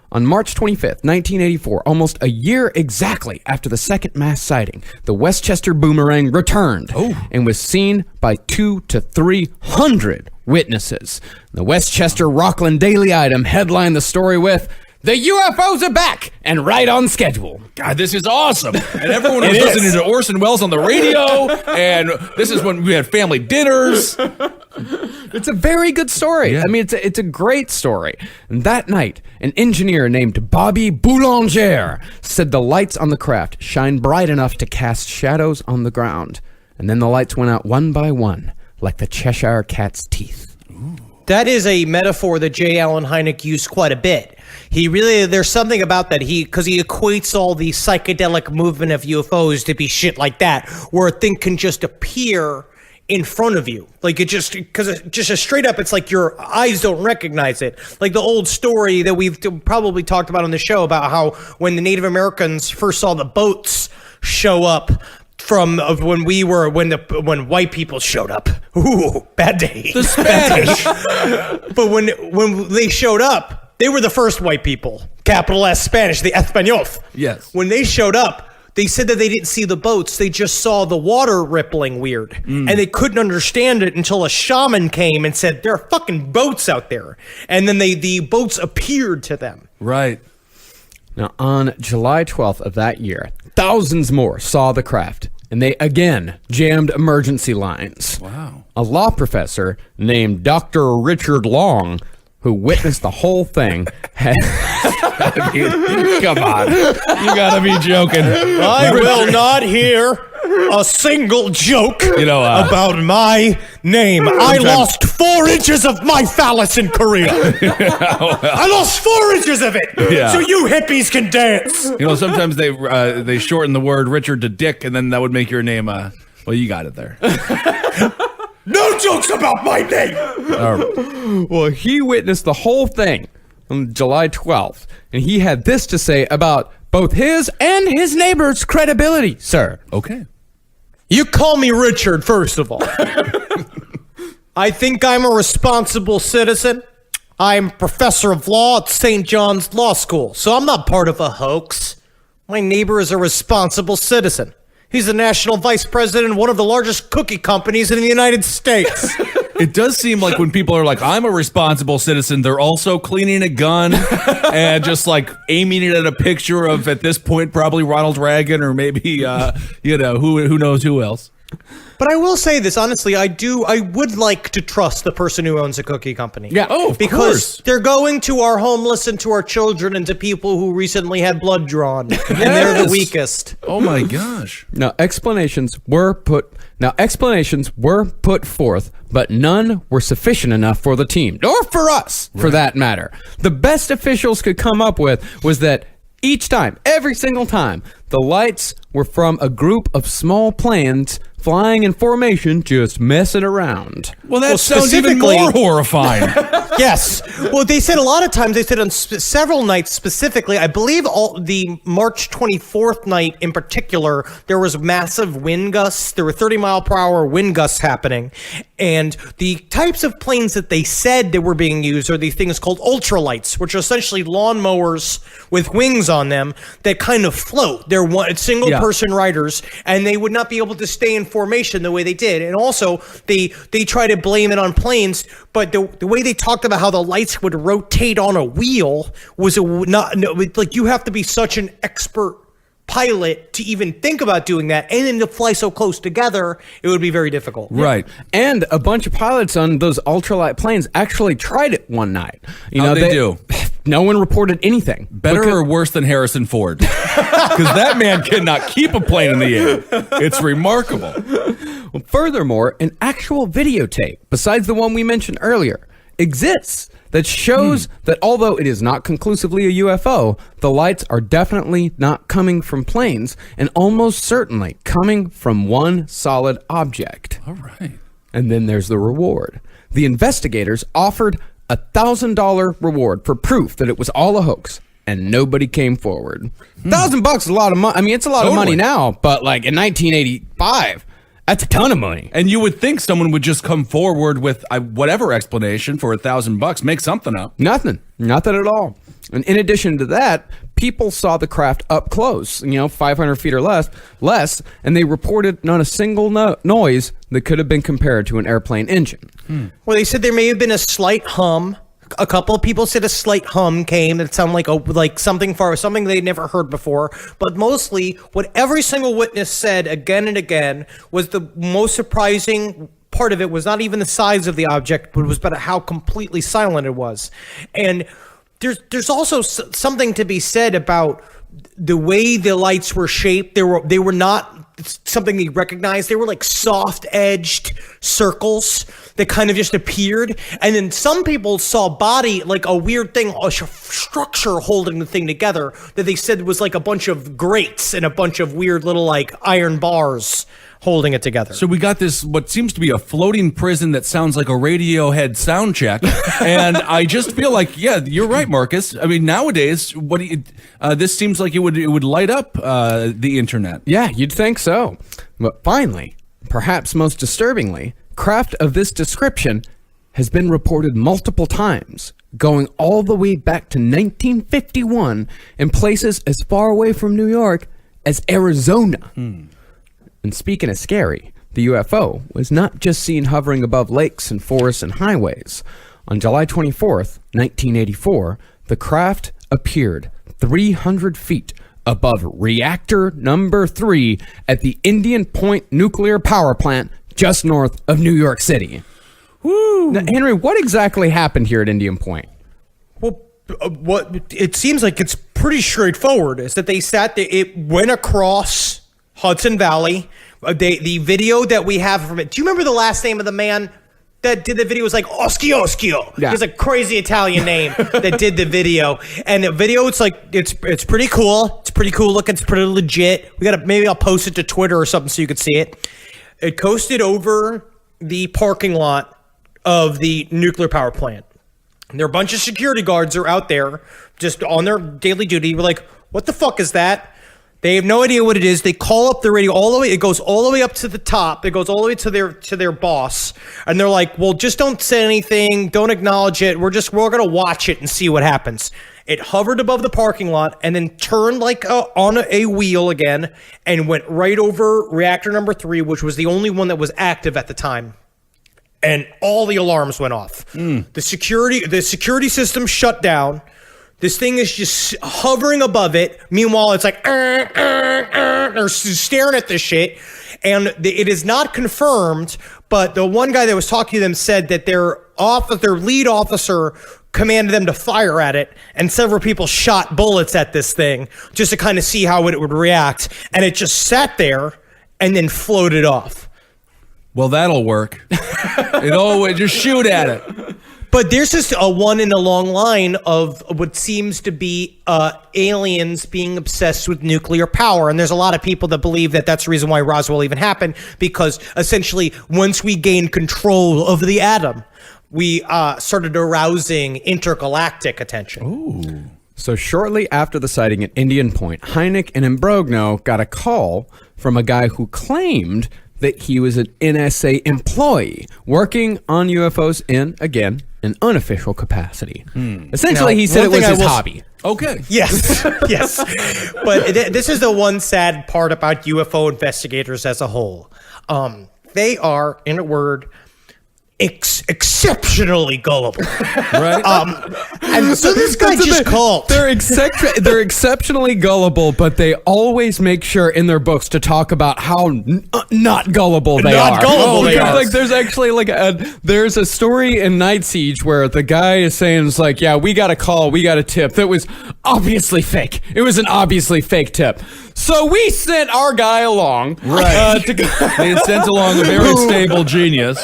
On March 25th, 1984, almost a year exactly after the second mass sighting, the Westchester boomerang returned and was seen by 200 to 300 witnesses. The Westchester Rockland Daily Item headlined the story with, "The UFOs are back and right on schedule." God, this is awesome. And everyone was listening to Orson Welles on the radio, and this is when we had family dinners. It's a very good story. Yeah. I mean, it's a great story. And that night, an engineer named Bobby Boulanger said the lights on the craft shined bright enough to cast shadows on the ground. And then the lights went out one by one, like the Cheshire Cat's teeth. Ooh. That is a metaphor that J. Allen Hynek used quite a bit. There's something about that, because he equates all the psychedelic movement of UFOs to be shit like that, where a thing can just appear in front of you. Like because a straight up, it's like your eyes don't recognize it. Like the old story that we've probably talked about on the show about how when the Native Americans first saw the boats show up from when white people showed up. Ooh, bad day. The Spanish. But when they showed up, they were the first white people. Capital S Spanish, the Españoles. Yes. When they showed up, they said that they didn't see the boats. They just saw the water rippling weird. And they couldn't understand it until a shaman came and said, there are fucking boats out there. And then the boats appeared to them. Right. Now, on July 12th of that year, thousands more saw the craft, and they again jammed emergency lines. Wow. A law professor named Dr. Richard Long, who witnessed the whole thing, had... Come on. You gotta be joking. I will not hear a single joke about my name. I lost 4 inches of my phallus in Korea. I lost 4 inches of it. Yeah. So you hippies can dance. Sometimes they shorten the word Richard to Dick, and then that would make your name, well, you got it there. No jokes about my name. Well, he witnessed the whole thing on July 12th, and he had this to say about both his and his neighbor's credibility, sir. Okay. You call me Richard, first of all. I think I'm a responsible citizen. I'm professor of law at St. John's Law School, so I'm not part of a hoax. My neighbor is a responsible citizen. He's the national vice president of one of the largest cookie companies in the United States. It does seem like when people are like, I'm a responsible citizen, they're also cleaning a gun and just like aiming it at a picture of, at this point, probably Ronald Reagan or maybe, who knows who else. But I will say this, honestly, I would like to trust the person who owns a cookie company. Yeah. Oh, of Because course. they're going to our homeless and to our children and to people who recently had blood drawn. And they're the Yes. weakest. Oh my gosh. Now, explanations were put forth, but none were sufficient enough for the team, nor for us, for that matter. The best officials could come up with was that each time, every single time, the lights were from a group of small planes flying in formation, just messing around. Well, that Well, sounds even specifically- more horrifying. Yes. Well, they said a lot of times, they said on several nights specifically, I believe the March 24th night in particular, there was massive wind gusts. There were 30-mile-per-hour wind gusts happening. And the types of planes that they said that were being used are these things called ultralights, which are essentially lawnmowers with wings on them that kind of float. They're single-person riders, and they would not be able to stay in formation the way they did. And also, they try to blame it on planes, but the way they talked about how the lights would rotate on a wheel was you have to be such an expert pilot to even think about doing that, and then to fly so close together, it would be very difficult. Right. And a bunch of pilots on those ultralight planes actually tried it one night. How'd they do? No one reported anything. Better or worse than Harrison Ford? Because that man cannot keep a plane in the air. It's remarkable. Well, furthermore, an actual videotape, besides the one we mentioned earlier, exists that shows that although it is not conclusively a UFO, the lights are definitely not coming from planes and almost certainly coming from one solid object. All right. And then there's the reward. The investigators offered $1,000 reward for proof that it was all a hoax, and nobody came forward. $1,000 is a lot of money. I mean, it's a lot of money now, but like in 1985, that's a ton of money. And you would think someone would just come forward with whatever explanation for $1,000, make something up. Nothing at all. And in addition to that, people saw the craft up close, 500 feet or less, and they reported not a single noise that could have been compared to an airplane engine. Well, they said there may have been a slight hum. A couple of people said a slight hum came that sounded like something they'd never heard before. But mostly, what every single witness said again and again was the most surprising part of it was not even the size of the object, but it was about how completely silent it was. And there's also something to be said about the way the lights were shaped. They were not something you recognized. They were like soft edged circles that kind of just appeared, and then some people saw body, like a weird thing, a structure holding the thing together that they said was like a bunch of grates and a bunch of weird little like iron bars holding it together. So we got this, what seems to be a floating prison that sounds like a Radiohead sound check, and I just feel like, yeah, you're right, Marcus. I mean, nowadays, what do you? This seems like it would light up the internet. Yeah, you'd think so. But finally, perhaps most disturbingly, craft of this description has been reported multiple times, going all the way back to 1951 in places as far away from New York as Arizona. And speaking of scary, the UFO was not just seen hovering above lakes and forests and highways. On July 24th, 1984, the craft appeared 300 feet above reactor number 3 at the Indian Point nuclear power plant just north of New York City. Woo! Now, Henry, what exactly happened here at Indian Point? Well, what it seems like it's pretty straightforward is that they sat there, it went across Hudson Valley. The video that we have from it. Do you remember the last name of the man that did the video? It was like Oschio. Yeah. He's a crazy Italian name that did the video. And the video, it's like it's pretty cool. It's pretty cool looking. It's pretty legit. Maybe I'll post it to Twitter or something so you could see it. It coasted over the parking lot of the nuclear power plant. And there are a bunch of security guards are out there just on their daily duty. We're like, what the fuck is that? They have no idea what it is. They call up the radio all the way. It goes all the way up to the top. It goes all the way to their boss, and they're like, "Well, just don't say anything. Don't acknowledge it. We're gonna watch it and see what happens." It hovered above the parking lot and then turned like on a wheel again and went right over reactor number 3, which was the only one that was active at the time. And all the alarms went off. The security system shut down. This thing is just hovering above it. Meanwhile, it's like, they're staring at this shit. And it is not confirmed, but the one guy that was talking to them said that their lead officer commanded them to fire at it, and several people shot bullets at this thing just to kind of see how it would react. And it just sat there and then floated off. Well, that'll work. Just shoot at it. But there's just a one in a long line of what seems to be aliens being obsessed with nuclear power. And there's a lot of people that believe that that's the reason why Roswell even happened, because essentially once we gained control of the atom, we started arousing intergalactic attention. Ooh. So shortly after the sighting at Indian Point, Hynek and Imbrogno got a call from a guy who claimed that he was an NSA employee working on UFOs in, again, an unofficial capacity. Essentially, Now, he said it one was thing his I will- hobby. Okay. Yes, yes. But this is the one sad part about UFO investigators as a whole. They are, in a word, exceptionally gullible. Right. And so this guy just called. They're exceptionally gullible, but they always make sure in their books to talk about how not gullible they Not are. gullible they Because, are. like, there's actually there's a story in Night Siege where the guy is saying, it's like, yeah, we got a call, we got a tip that was obviously fake. It was an obviously fake tip. So we sent our guy along. Right. To go. They sent along a very stable genius.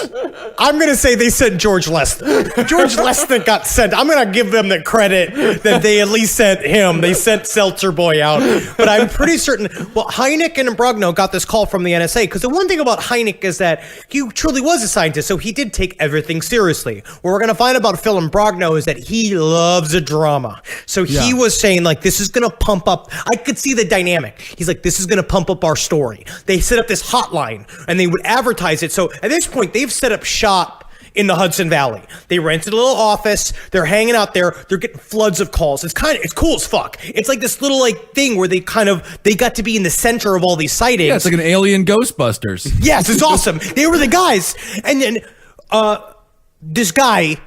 I'm going to say they sent George Leston. George Leston got sent. I'm going to give them the credit that they at least sent him. They sent Seltzer Boy out. But I'm pretty certain, well, Hynek and Imbrogno got this call from the NSA, because the one thing about Hynek is that he truly was a scientist, so he did take everything seriously. What we're going to find about Phil Imbrogno is that he loves a drama. So he was saying, like, this is going to pump up. I could see the dynamic. He's like, this is going to pump up our story. They set up this hotline, and they would advertise it. So at this point, they've set up shop in the Hudson Valley. They rented a little office. They're hanging out there. They're getting floods of calls. It's cool as fuck. It's like this little thing where they got to be in the center of all these sightings. Yeah, it's like an alien Ghostbusters. Yes, it's awesome. They were the guys. And then this guy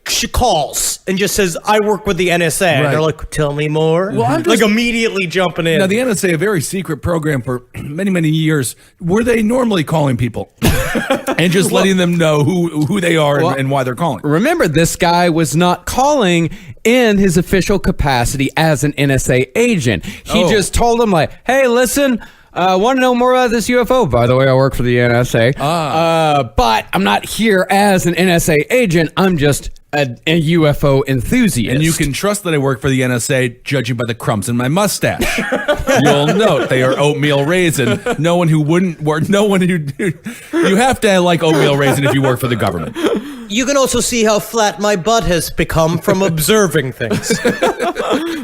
she calls and just says, I work with the NSA. Right. And they're like, tell me more. Well, I'm just- like immediately jumping in. Now, the NSA, a very secret program for many, many years, were they normally calling people and just letting them know who they are and why they're calling? Remember, this guy was not calling in his official capacity as an NSA agent. He just told them, like, hey, listen, Want to know more about this UFO? By the way, I work for the NSA. But I'm not here as an NSA agent. I'm just a UFO enthusiast. And you can trust that I work for the NSA, judging by the crumbs in my mustache. You'll note they are oatmeal raisin. No one who wouldn't work. No one who. You have to like oatmeal raisin if you work for the government. You can also see how flat my butt has become from observing things.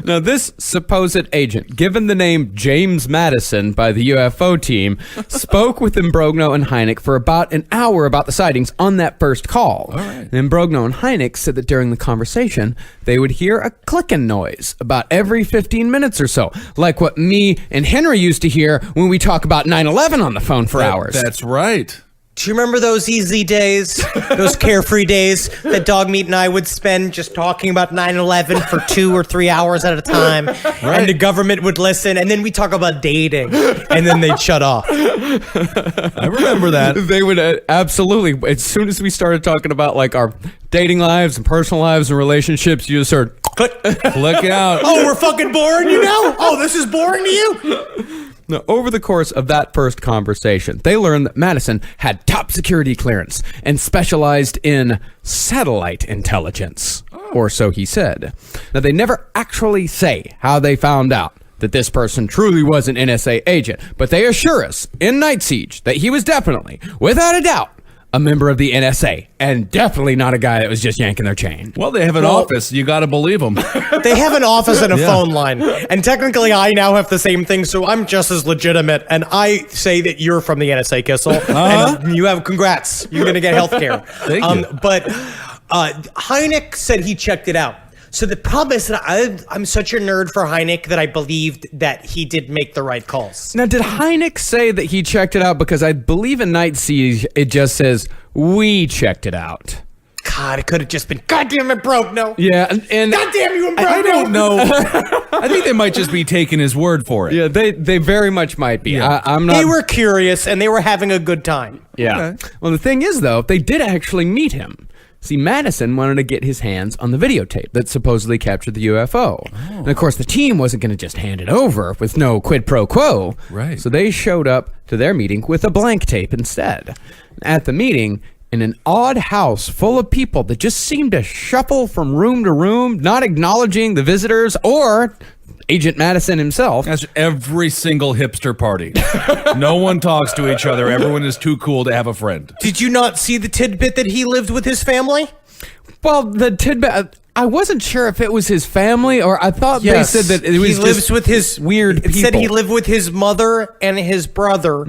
Now, this supposed agent, given the name James Madison by the UFO team, spoke with Imbrogno and Hynek for about an hour about the sightings on that first call. All right. And Imbrogno and Hynek said that during the conversation, they would hear a clicking noise about every 15 minutes or so, like what me and Henry used to hear when we talk about 9/11 on the phone for hours. That's right. Do you remember those easy days? Those carefree days that Dogmeat and I would spend just talking about 9/11 for 2 or 3 hours at a time? And the government would listen, and then we talk about dating, and then they'd shut off. I remember that. They would absolutely, as soon as we started talking about like our dating lives and personal lives and relationships, you just heard Click. Look out. Oh, we're fucking boring you now? Oh, this is boring to you? Now, over the course of that first conversation, they learned that Madison had top security clearance and specialized in satellite intelligence, or so he said. Now, they never actually say how they found out that this person truly was an NSA agent, but they assure us in Night Siege that he was definitely, without a doubt, a member of the NSA, and definitely not a guy that was just yanking their chain. Well, they have an office. You got to believe them. They have an office and a phone line. And technically, I now have the same thing, so I'm just as legitimate. And I say that you're from the NSA, Kissel. And you have congrats. You're going to get health care. Thank you. But Hynek said he checked it out. So the problem is that I'm such a nerd for Hynek that I believed that he did make the right calls. Now, did Hynek say that he checked it out? Because I believe in Night Siege, it just says, we checked it out. God, it could have just been, God damn it, bro, no. Yeah, and God damn you, bro, I don't know. I think they might just be taking his word for it. yeah, they very much might be. I'm not. They were curious and they were having a good time. Yeah. Well, the thing is, though, they did actually meet him. See, Madison wanted to get his hands on the videotape that supposedly captured the UFO. And of course, the team wasn't going to just hand it over with no quid pro quo. Right. So they showed up to their meeting with a blank tape instead. At the meeting, in an odd house full of people that just seemed to shuffle from room to room, not acknowledging the visitors or Agent Madison himself. That's every single hipster party. No one talks to each other. Everyone is too cool to have a friend. Did you not see the tidbit that he lived with his family? Well, the tidbit, I wasn't sure if it was his family or I thought they said that it was he lives just with his weird It people. said he lived with his mother and his brother,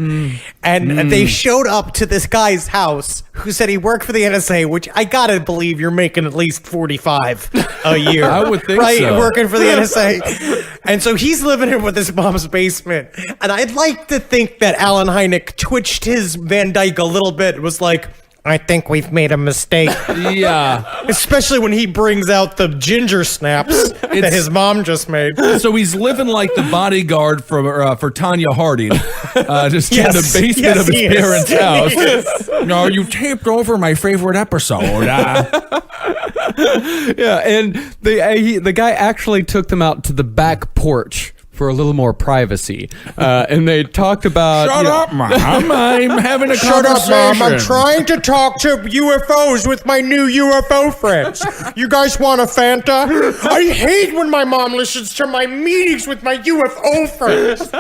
and they showed up to this guy's house who said he worked for the NSA, which I gotta believe you're making at least 45 a year. I would think right? so. Working for the NSA, and so he's living in with his mom's basement. And I'd like to think that Alan Hynek twitched his Van Dyke a little bit. Was like, I think we've made a mistake. Yeah. Especially when he brings out the ginger snaps that his mom just made. So he's living like the bodyguard for Tanya Harding, just in the basement of his he is. parents' He house. is. No, you taped over my favorite episode. Yeah, and the guy actually took them out to the back porch for a little more privacy, and they talked about. Shut up, Mom. I'm having a Shut up, conversation. Mom. I'm trying to talk to UFOs with my new UFO friends. You guys want a Fanta? I hate when my mom listens to my meetings with my UFO friends.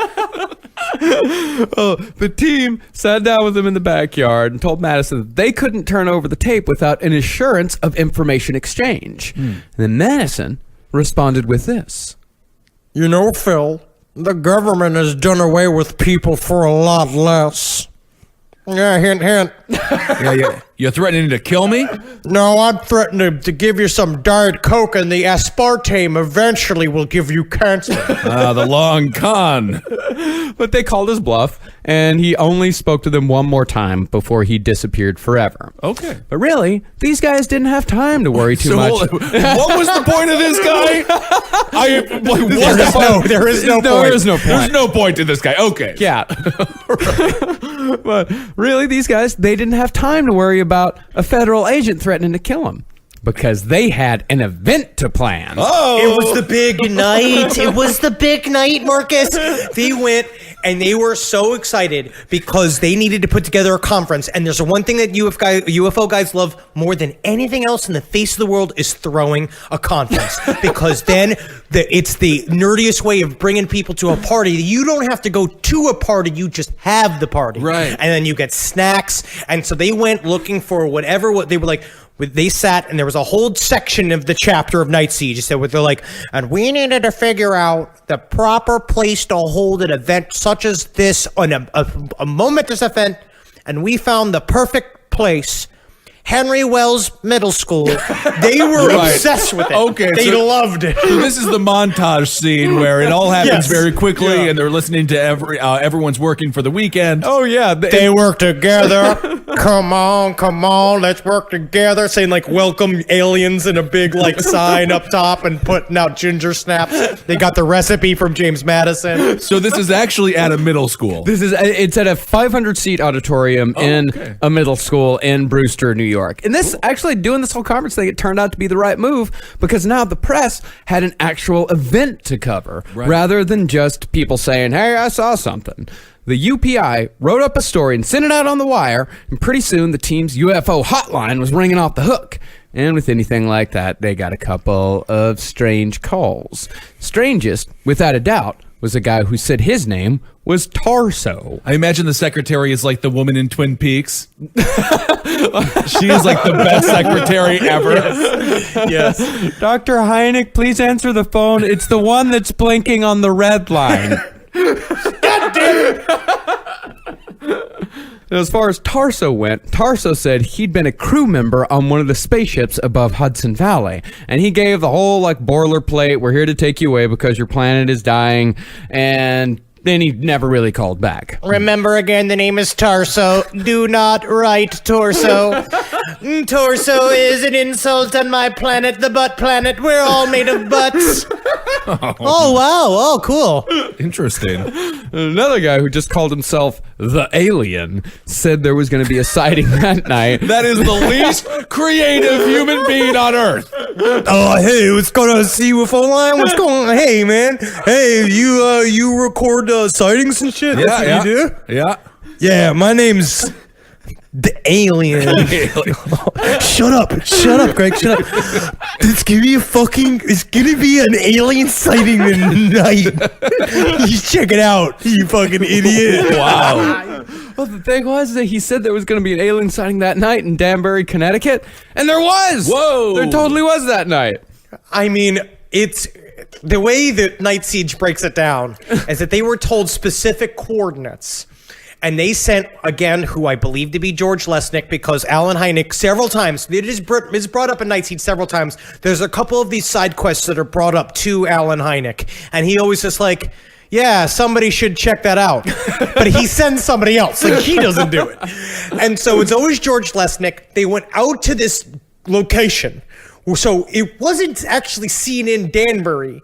The team sat down with him in the backyard and told Madison that they couldn't turn over the tape without an assurance of information exchange. And then Madison responded with this. You know, Phil, the government has done away with people for a lot less. Yeah, hint, hint. Yeah. You're threatening to kill me? No, I'm threatening to give you some Diet Coke, and the aspartame eventually will give you cancer. The long con. But they called his bluff, and he only spoke to them one more time before he disappeared forever. Okay. But really, these guys didn't have time to worry too much. What was the point of this guy? There is no point. There is no point. There's no point to this guy. Okay. Yeah. But really, these guys, they didn't have time to worry about a federal agent threatening to kill him. because they had an event to plan. It was the big night. It was the big night, Marcus. They went and they were so excited because they needed to put together a conference. And there's one thing that UFO guys love more than anything else in the face of the world is throwing a conference. Because then it's the nerdiest way of bringing people to a party. You don't have to go to a party. You just have the party. Right. And then you get snacks. And so they went looking for what they were like. They sat and there was a whole section of the chapter of Night Siege. So they're like, and we needed to figure out the proper place to hold an event such as this on a momentous event, and we found the perfect place. Henry Wells Middle School. They were obsessed with it. Okay, they loved it. So this is the montage scene where it all happens Yes. very quickly, Yeah. and they're listening to everyone's working for the weekend. Oh yeah, They work together. Come on, let's work together. Saying like welcome aliens in a big like sign up top and putting out ginger snaps. They got the recipe from James Madison. So this is actually at a middle school. It's at a 500-seat auditorium in a middle school in Brewster, New York. And this actually doing this whole conference thing, it turned out to be the right move because now the press had an actual event to cover rather than just people saying, "Hey, I saw something." The UPI wrote up a story and sent it out on the wire, and pretty soon the team's UFO hotline was ringing off the hook. And with anything like that, they got a couple of strange calls. Strangest, without a doubt, was a guy who said his name was Tarso. I imagine the secretary is like the woman in Twin Peaks. She is like the best secretary ever. Yes. Dr. Hynek, please answer the phone. It's the one that's blinking on the red line. As far as Tarso went, Tarso said he'd been a crew member on one of the spaceships above Hudson Valley. And he gave the whole like boilerplate, we're here to take you away because your planet is dying. And then he never really called back. Remember again, the name is Tarso. Do not write torso. Torso is an insult on my planet, the butt planet. We're all made of butts. Oh, wow. Oh, cool. Interesting. Another guy who just called himself the Alien said there was going to be a sighting that night. That is the least creative human being on Earth. Oh, hey, what's going on, UFO line? What's going on? Hey, man. Hey, you record sightings and shit? That's what you do? Yeah. Yeah, my name's the Alien. Shut up, Greg, shut up. It's gonna be an alien sighting tonight. You check it out, you fucking idiot. Wow. Well, the thing was that he said there was going to be an alien sighting that night in Danbury, Connecticut, and there was. Whoa. There totally was that night. I mean, it's the way that Night Siege breaks it down is that they were told specific coordinates. And they sent, again, who I believe to be George Lesnick, because Alan Hynek several times, it is brought up in Night Siege several times. There's a couple of these side quests that are brought up to Alan Hynek. And he always just like, yeah, somebody should check that out. But he sends somebody else. Like, he doesn't do it. And so it's always George Lesnick. They went out to this location. So it wasn't actually seen in Danbury.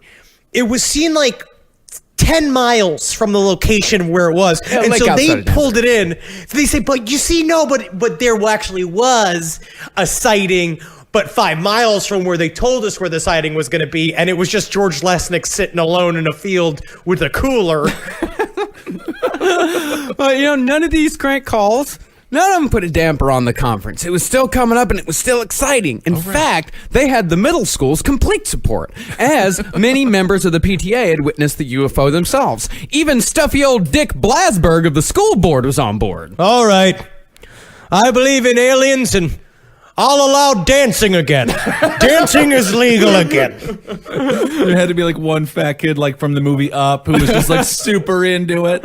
It was seen like 10 miles from the location where it was. Yeah, and like so they outside of pulled it in. So they say, but you see, no, but there actually was a sighting, but 5 miles from where they told us where the sighting was going to be. And it was just George Lesnick sitting alone in a field with a cooler. But, none of these crank calls, none of them put a damper on the conference. It was still coming up and it was still exciting. In fact, they had the middle school's complete support, as many members of the PTA had witnessed the UFO themselves. Even stuffy old Dick Blasberg of the school board was on board. All right. I believe in aliens and I'll allow dancing again. Dancing is legal again. There had to be like one fat kid like from the movie Up who was just like super into it.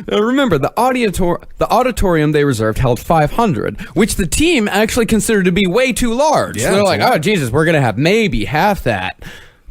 Remember, the auditorium they reserved held 500, which the team actually considered to be way too large. Yeah, so they're it's like, a lot. oh, Jesus, we're going to have maybe half that.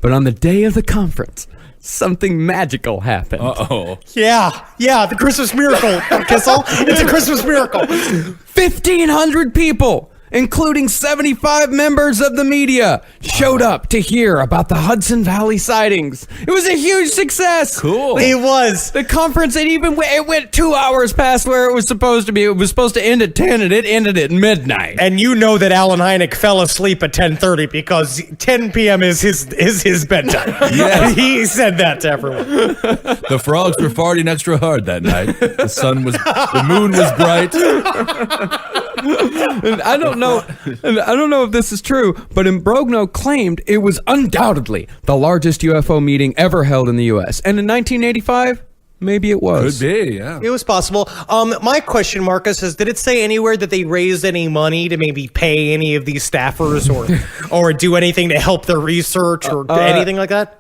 But on the day of the conference, something magical happened. Uh-oh. Yeah, the Christmas miracle, Kissel. It's a Christmas miracle. 1,500 people! including 75 members of the media, showed up to hear about the Hudson Valley sightings. It was a huge success. Cool. It was. The conference, it went 2 hours past where it was supposed to be. It was supposed to end at 10, and it ended at midnight. And you know that Alan Hynek fell asleep at 10:30 because 10 p.m. is his bedtime. Yes. He said that to everyone. The frogs were farting extra hard that night. The moon was bright. And I don't know if this is true, but Imbrogno claimed it was undoubtedly the largest UFO meeting ever held in the U.S. And in 1985, maybe it was. Could be, yeah. It was possible. My question, Marcus, is: did it say anywhere that they raised any money to maybe pay any of these staffers or do anything to help their research or anything like that?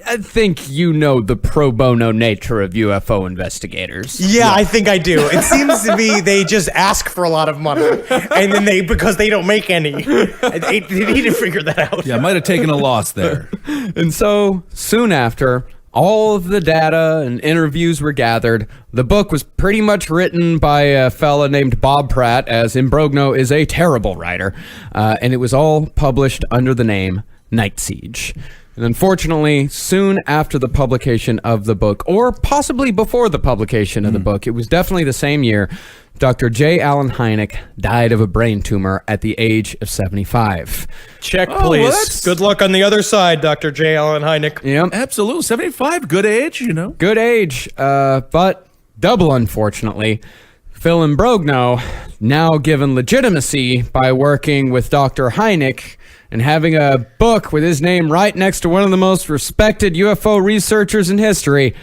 I think you know the pro bono nature of UFO investigators. Yeah, I think I do. It seems to me they just ask for a lot of money, and then because they don't make any, they need to figure that out. Yeah, might have taken a loss there. And so, soon after, all of the data and interviews were gathered. The book was pretty much written by a fella named Bob Pratt, as Imbrogno is a terrible writer, and it was all published under the name Night Siege. And unfortunately, soon after the publication of the book, or possibly before the publication of the book, it was definitely the same year, Dr. J. Allen Hynek died of a brain tumor at the age of 75. Check, Oh, please. well, that's- Good luck on the other side, Dr. J. Allen Hynek. Yep. Absolutely. 75, good age, you know. Good age, but double unfortunately. Phil Imbrogno, now given legitimacy by working with Dr. Hynek and having a book with his name right next to one of the most respected UFO researchers in history,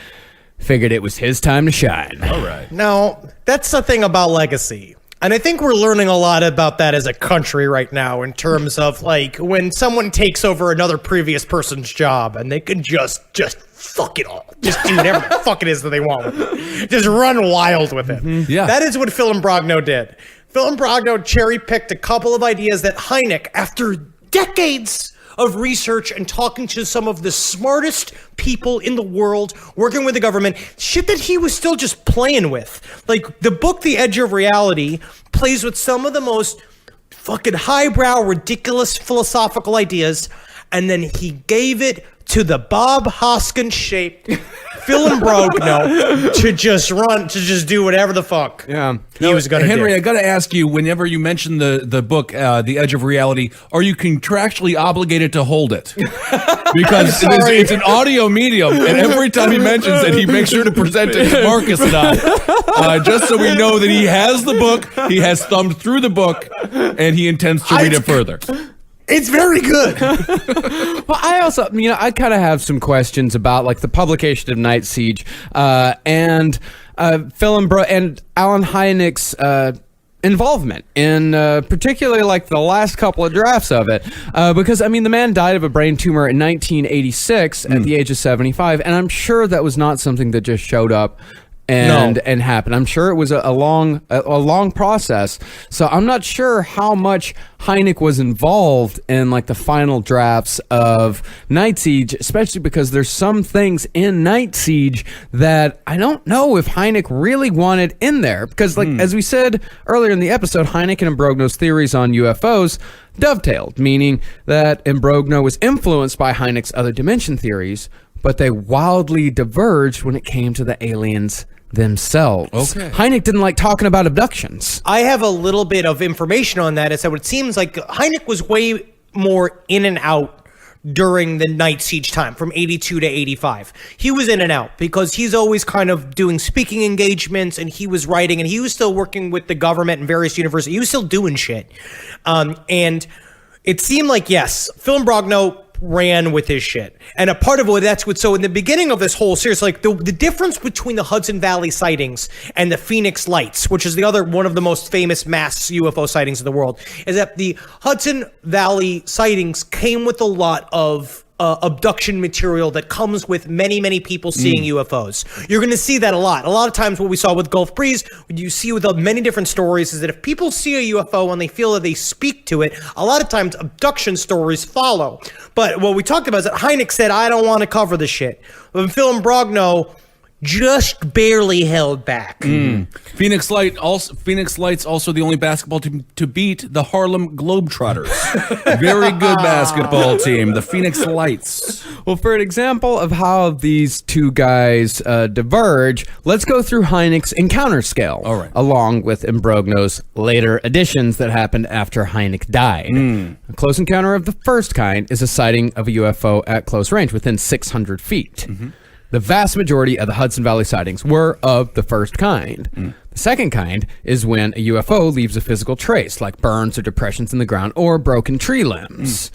figured it was his time to shine. All right. Now, that's the thing about legacy. And I think we're learning a lot about that as a country right now in terms of, like, when someone takes over another previous person's job and they can just fuck it all. Just do whatever the fuck it is that they want with it. Just run wild with it. Yeah. That is what Phil Imbrogno did. Phil Imbrogno cherry-picked a couple of ideas that Hynek, after decades of research and talking to some of the smartest people in the world, working with the government, shit that he was still just playing with. Like, the book, The Edge of Reality, plays with some of the most fucking highbrow, ridiculous philosophical ideas, and then he gave it to the Bob Hoskins-shaped Phil Imbrogno to just do whatever the fuck he was going to do. Henry, I got to ask you, whenever you mention the book, The Edge of Reality, are you contractually obligated to hold it? Because it's an audio medium, and every time he mentions it, he makes sure to present it to Marcus and I, just so we know that he has the book, he has thumbed through the book, and he intends to read it further. It's very good. Well, I also, I kind of have some questions about, like, the publication of Night Siege and Phil and Allen Hynek's involvement in particularly, like, the last couple of drafts of it. Because, the man died of a brain tumor in 1986 at the age of 75, and I'm sure that was not something that just showed up and happened. I'm sure it was a long process. So I'm not sure how much Hynek was involved in, like, the final drafts of Night Siege, especially because there's some things in Night Siege that I don't know if Hynek really wanted in there. Because, like, as we said earlier in the episode, Hynek and Imbrogno's theories on UFOs dovetailed, meaning that Imbrogno was influenced by Hynek's other dimension theories, but they wildly diverged when it came to the aliens themselves. Okay. Hynek didn't like talking about abductions. I have a little bit of information on that. Is that it seems like Hynek was way more in and out during the Night Siege time from 82 to 85. He was in and out because he's always kind of doing speaking engagements, and he was writing, and he was still working with the government and various universities. He was still doing shit. And it seemed like, yes, Phil Imbrogno ran with his shit. And a part of so in the beginning of this whole series, like the difference between the Hudson Valley sightings and the Phoenix Lights, which is the other one of the most famous mass UFO sightings in the world, is that the Hudson Valley sightings came with a lot of abduction material that comes with many people seeing UFOs. You're going to see that a lot. A lot of times what we saw with Gulf Breeze, what you see with many different stories, is that if people see a UFO and they feel that they speak to it, a lot of times abduction stories follow. But what we talked about is that Hynek said, I don't want to cover the shit. When Phil Imbrogno just barely held back. Phoenix Lights also the only basketball team to beat the Harlem Globetrotters. Very good basketball team, the Phoenix Lights. Well, for an example of how these two guys diverge, let's go through Hynek's encounter scale. All right. Along with Imbrogno's later additions that happened after Hynek died. A close encounter of the first kind is a sighting of a UFO at close range within 600 feet. The vast majority of the Hudson Valley sightings were of the first kind. The second kind is when a UFO leaves a physical trace, like burns or depressions in the ground or broken tree limbs.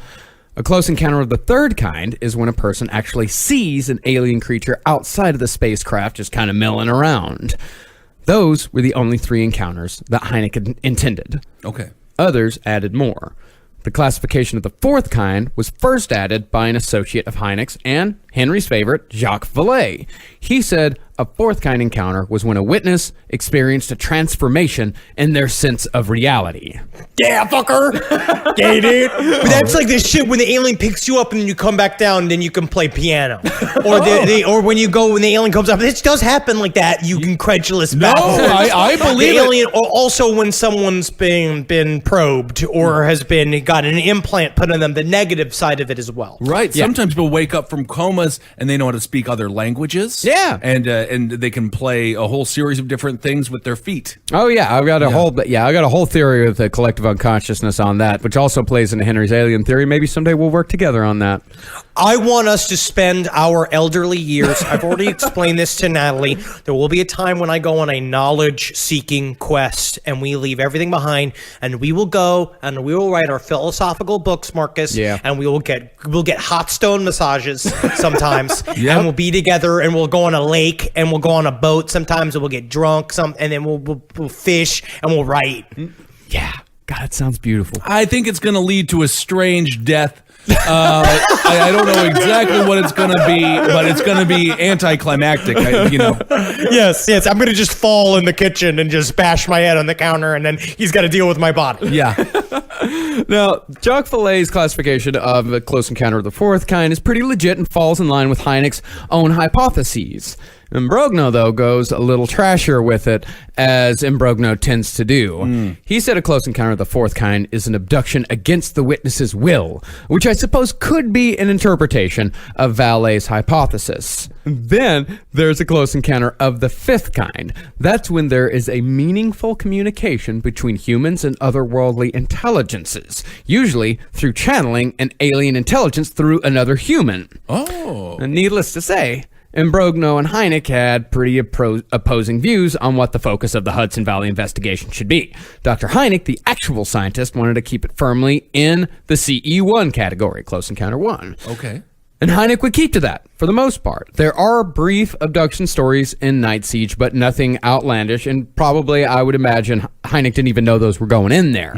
A close encounter of the third kind is when a person actually sees an alien creature outside of the spacecraft just kind of milling around. Those were the only 3 encounters that Hynek intended. Okay. Others added more. The classification of the fourth kind was first added by an associate of Hynek's and Henry's favorite, Jacques Vallée. He said a fourth kind encounter was when a witness experienced a transformation in their sense of reality. Yeah, fucker. Yeah, dude. But that's like this shit when the alien picks you up and then you come back down, and then you can play piano, or or when the alien comes up. This does happen like that. You incredulous bastard. I believe the it. alien. Or also when someone's been probed or has got an implant put on them, the negative side of it as well. Right. Sometimes people wake up from comas and they know how to speak other languages. Yeah. And they can play a whole series of different things with their feet. Oh yeah, I've got a whole theory of the collective unconsciousness on that, which also plays into Henry's alien theory. Maybe someday we'll work together on that. I want us to spend our elderly years. I've already explained this to Natalie. There will be a time when I go on a knowledge-seeking quest, and we leave everything behind, and we will go and we will write our philosophical books, Marcus. Yeah. And we'll get hot stone massages sometimes, Yep. and we'll be together, and we'll go on a lake, and we'll go on a boat. Sometimes we'll get drunk, and then we'll fish, and we'll write. Yeah. God, it sounds beautiful. I think it's going to lead to a strange death. I don't know exactly what it's going to be, but it's going to be anticlimactic. Yes. I'm going to just fall in the kitchen and just bash my head on the counter, and then he's got to deal with my body. Yeah. Now, Jacques Vallée's classification of a close encounter of the fourth kind is pretty legit and falls in line with Hynek's own hypotheses. Imbrogno, though, goes a little trashier with it, as Imbrogno tends to do. He said a close encounter of the fourth kind is an abduction against the witness's will, which I suppose could be an interpretation of Vallée's hypothesis. Then there's a close encounter of the fifth kind. That's when there is a meaningful communication between humans and otherworldly intelligences, usually through channeling an alien intelligence through another human. Oh. And needless to say, Imbrogno and Hynek had pretty opposing views on what the focus of the Hudson Valley investigation should be. Dr. Hynek, the actual scientist, wanted to keep it firmly in the CE1 category, Close Encounter 1. Okay. And Hynek would keep to that, for the most part. There are brief abduction stories in Night Siege, but nothing outlandish, and probably, I would imagine, Hynek didn't even know those were going in there.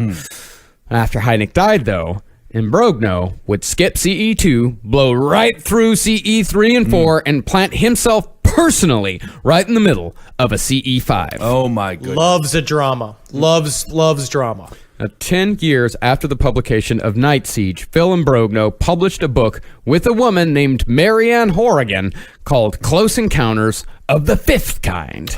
After Hynek died, though, Imbrogno would skip CE2, blow right through CE3 and 4, and plant himself personally right in the middle of a CE5. Oh, my goodness. Loves a drama. Loves drama. Now, 10 years after the publication of Night Siege, Phil Imbrogno published a book with a woman named Marianne Horrigan called Close Encounters of the Fifth Kind.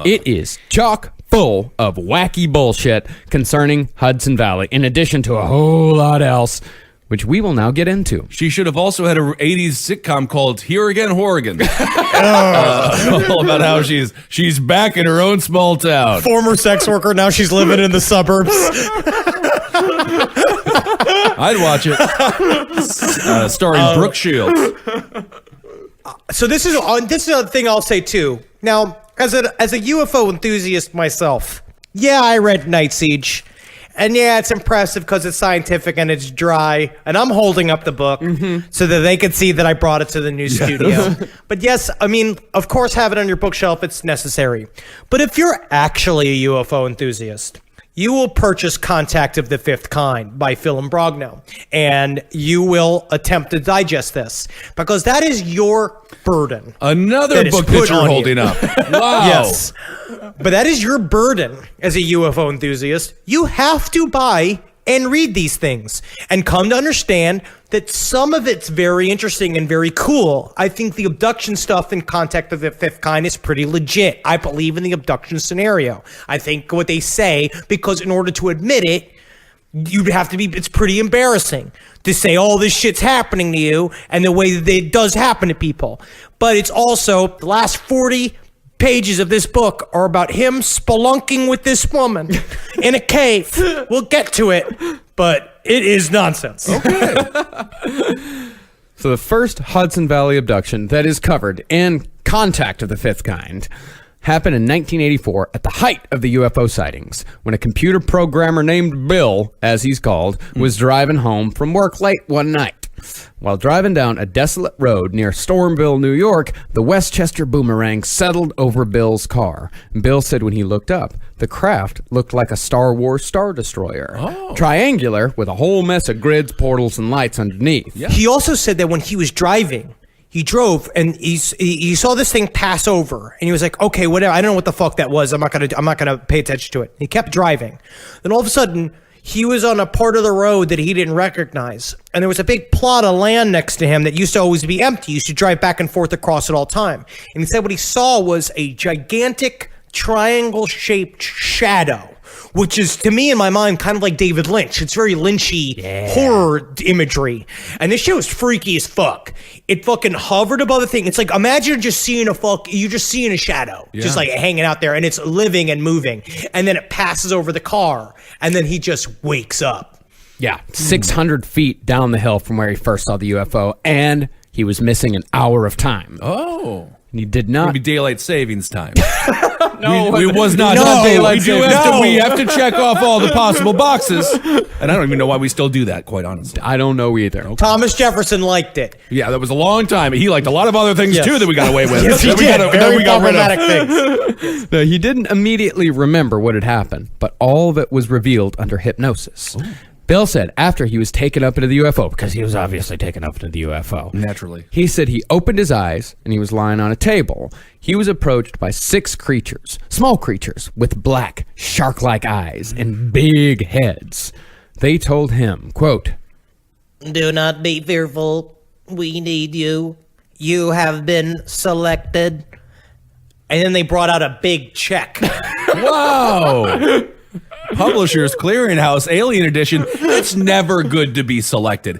It is chock full of wacky bullshit concerning Hudson Valley, in addition to a whole lot else, which we will now get into. She should have also had an 80s sitcom called Here Again Horrigan. All about how she's back in her own small town. Former sex worker, now she's living in the suburbs. I'd watch it. Starring Brooke Shields. So this is a thing I'll say too. Now, as a UFO enthusiast myself, yeah, I read Night Siege, and yeah, it's impressive because it's scientific and it's dry, and I'm holding up the book so that they could see that I brought it to the new studio. But yes, I mean, of course, have it on your bookshelf. It's necessary. But if you're actually a UFO enthusiast, you will purchase Contact of the Fifth Kind by Phil Imbrogno, and you will attempt to digest this, because that is your burden. Another That is book put that you're on you. holding up. Wow. Yes. But that is your burden as a UFO enthusiast. You have to buy and read these things and come to understand that some of it's very interesting and very cool. I think the abduction stuff in Contact of the Fifth Kind is pretty legit. I believe in the abduction scenario. I think what they say, because in order to admit it, you'd have to be, it's pretty embarrassing to say all this shit's happening to you and the way that it does happen to people. But it's also, the last 40 pages of this book are about him spelunking with this woman in a cave. We'll get to it, but it is nonsense. So the first Hudson Valley abduction that is covered in Contact of the Fifth Kind happened in 1984 at the height of the UFO sightings, when a computer programmer named Bill, as he's called, was driving home from work late one night. While driving down a desolate road near Stormville, New York, the Westchester Boomerang settled over Bill's car. Bill said when he looked up, the craft looked like a Star Wars Star Destroyer. Triangular, with a whole mess of grids, portals, and lights underneath. He also said that when he was driving, he drove and he saw this thing pass over and he was like, okay, whatever. I don't know what the fuck that was. I'm not gonna pay attention to it. He kept driving. Then all of a sudden, he was on a part of the road that he didn't recognize. And there was a big plot of land next to him that used to always be empty. He used to drive back and forth across it all the time. And he said what he saw was a gigantic triangle-shaped shadow, which is, to me, in my mind, kind of like David Lynch. It's very Lynchy horror imagery. And this shit was freaky as fuck. It fucking hovered above the thing. It's like, imagine just seeing you're just seeing a shadow, just like hanging out there, and it's living and moving. And then it passes over the car, and then he just wakes up. Yeah, 600 feet down the hill from where he first saw the UFO, and he was missing an hour of time. Oh. And he did not. Maybe daylight savings time. No, we was not. No, We have to check off all the possible boxes, and I don't even know why we still do that. Quite honestly, I don't know either. Thomas Jefferson liked it. yeah, that was a long time. He liked a lot of other things too that we got away with. Yes, he That we did. got- that Very we got rid of. problematic things. No, he didn't immediately remember what had happened, but all of it was revealed under hypnosis. Bill said after he was taken up into the UFO, because he was obviously taken up into the UFO. Naturally. He said he opened his eyes and he was lying on a table. He was approached by 6 creatures, small creatures with black, shark-like eyes and big heads. They told him, quote, Do not be fearful. We need you. You have been selected. And then they brought out a big check. Wow. Publishers Clearinghouse Alien Edition. It's never good to be selected.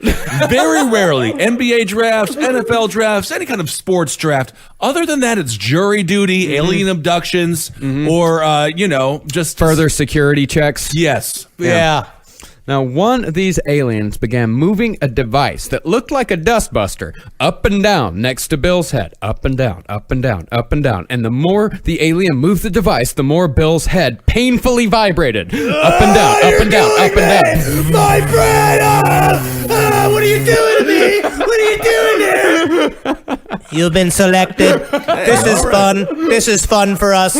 Very rarely. NBA drafts, NFL drafts, any kind of sports draft. Other than that, it's jury duty, alien abductions, or, just further security checks. Yes. Yeah. Now, one of these aliens began moving a device that looked like a dustbuster up and down next to Bill's head. Up and down, up and down, up and down. And the more the alien moved the device, the more Bill's head painfully vibrated. Up and down, up and down, up and down. My friend! What are you doing to me? What are you doing here? You've been selected. This is fun. This is fun for us.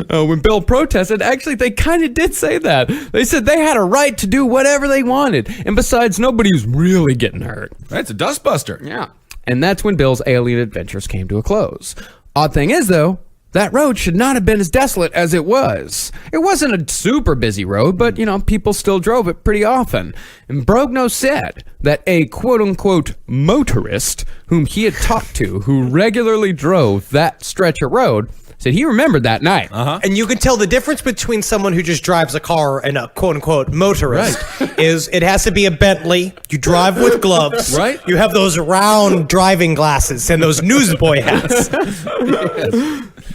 When Bill protested, actually, they kind of did say that. They said they had a right to do whatever they wanted. And besides, nobody was really getting hurt. That's a dustbuster. Yeah. And that's when Bill's alien adventures came to a close. Odd thing is, though, that road should not have been as desolate as it was. It wasn't a super busy road, but, people still drove it pretty often. And Brogno said that a quote-unquote motorist whom he had talked to, who regularly drove that stretch of road, said he remembered that night. And you can tell the difference between someone who just drives a car and a quote-unquote motorist is it has to be a Bentley. You drive with gloves. Right. You have those round driving glasses and those newsboy hats.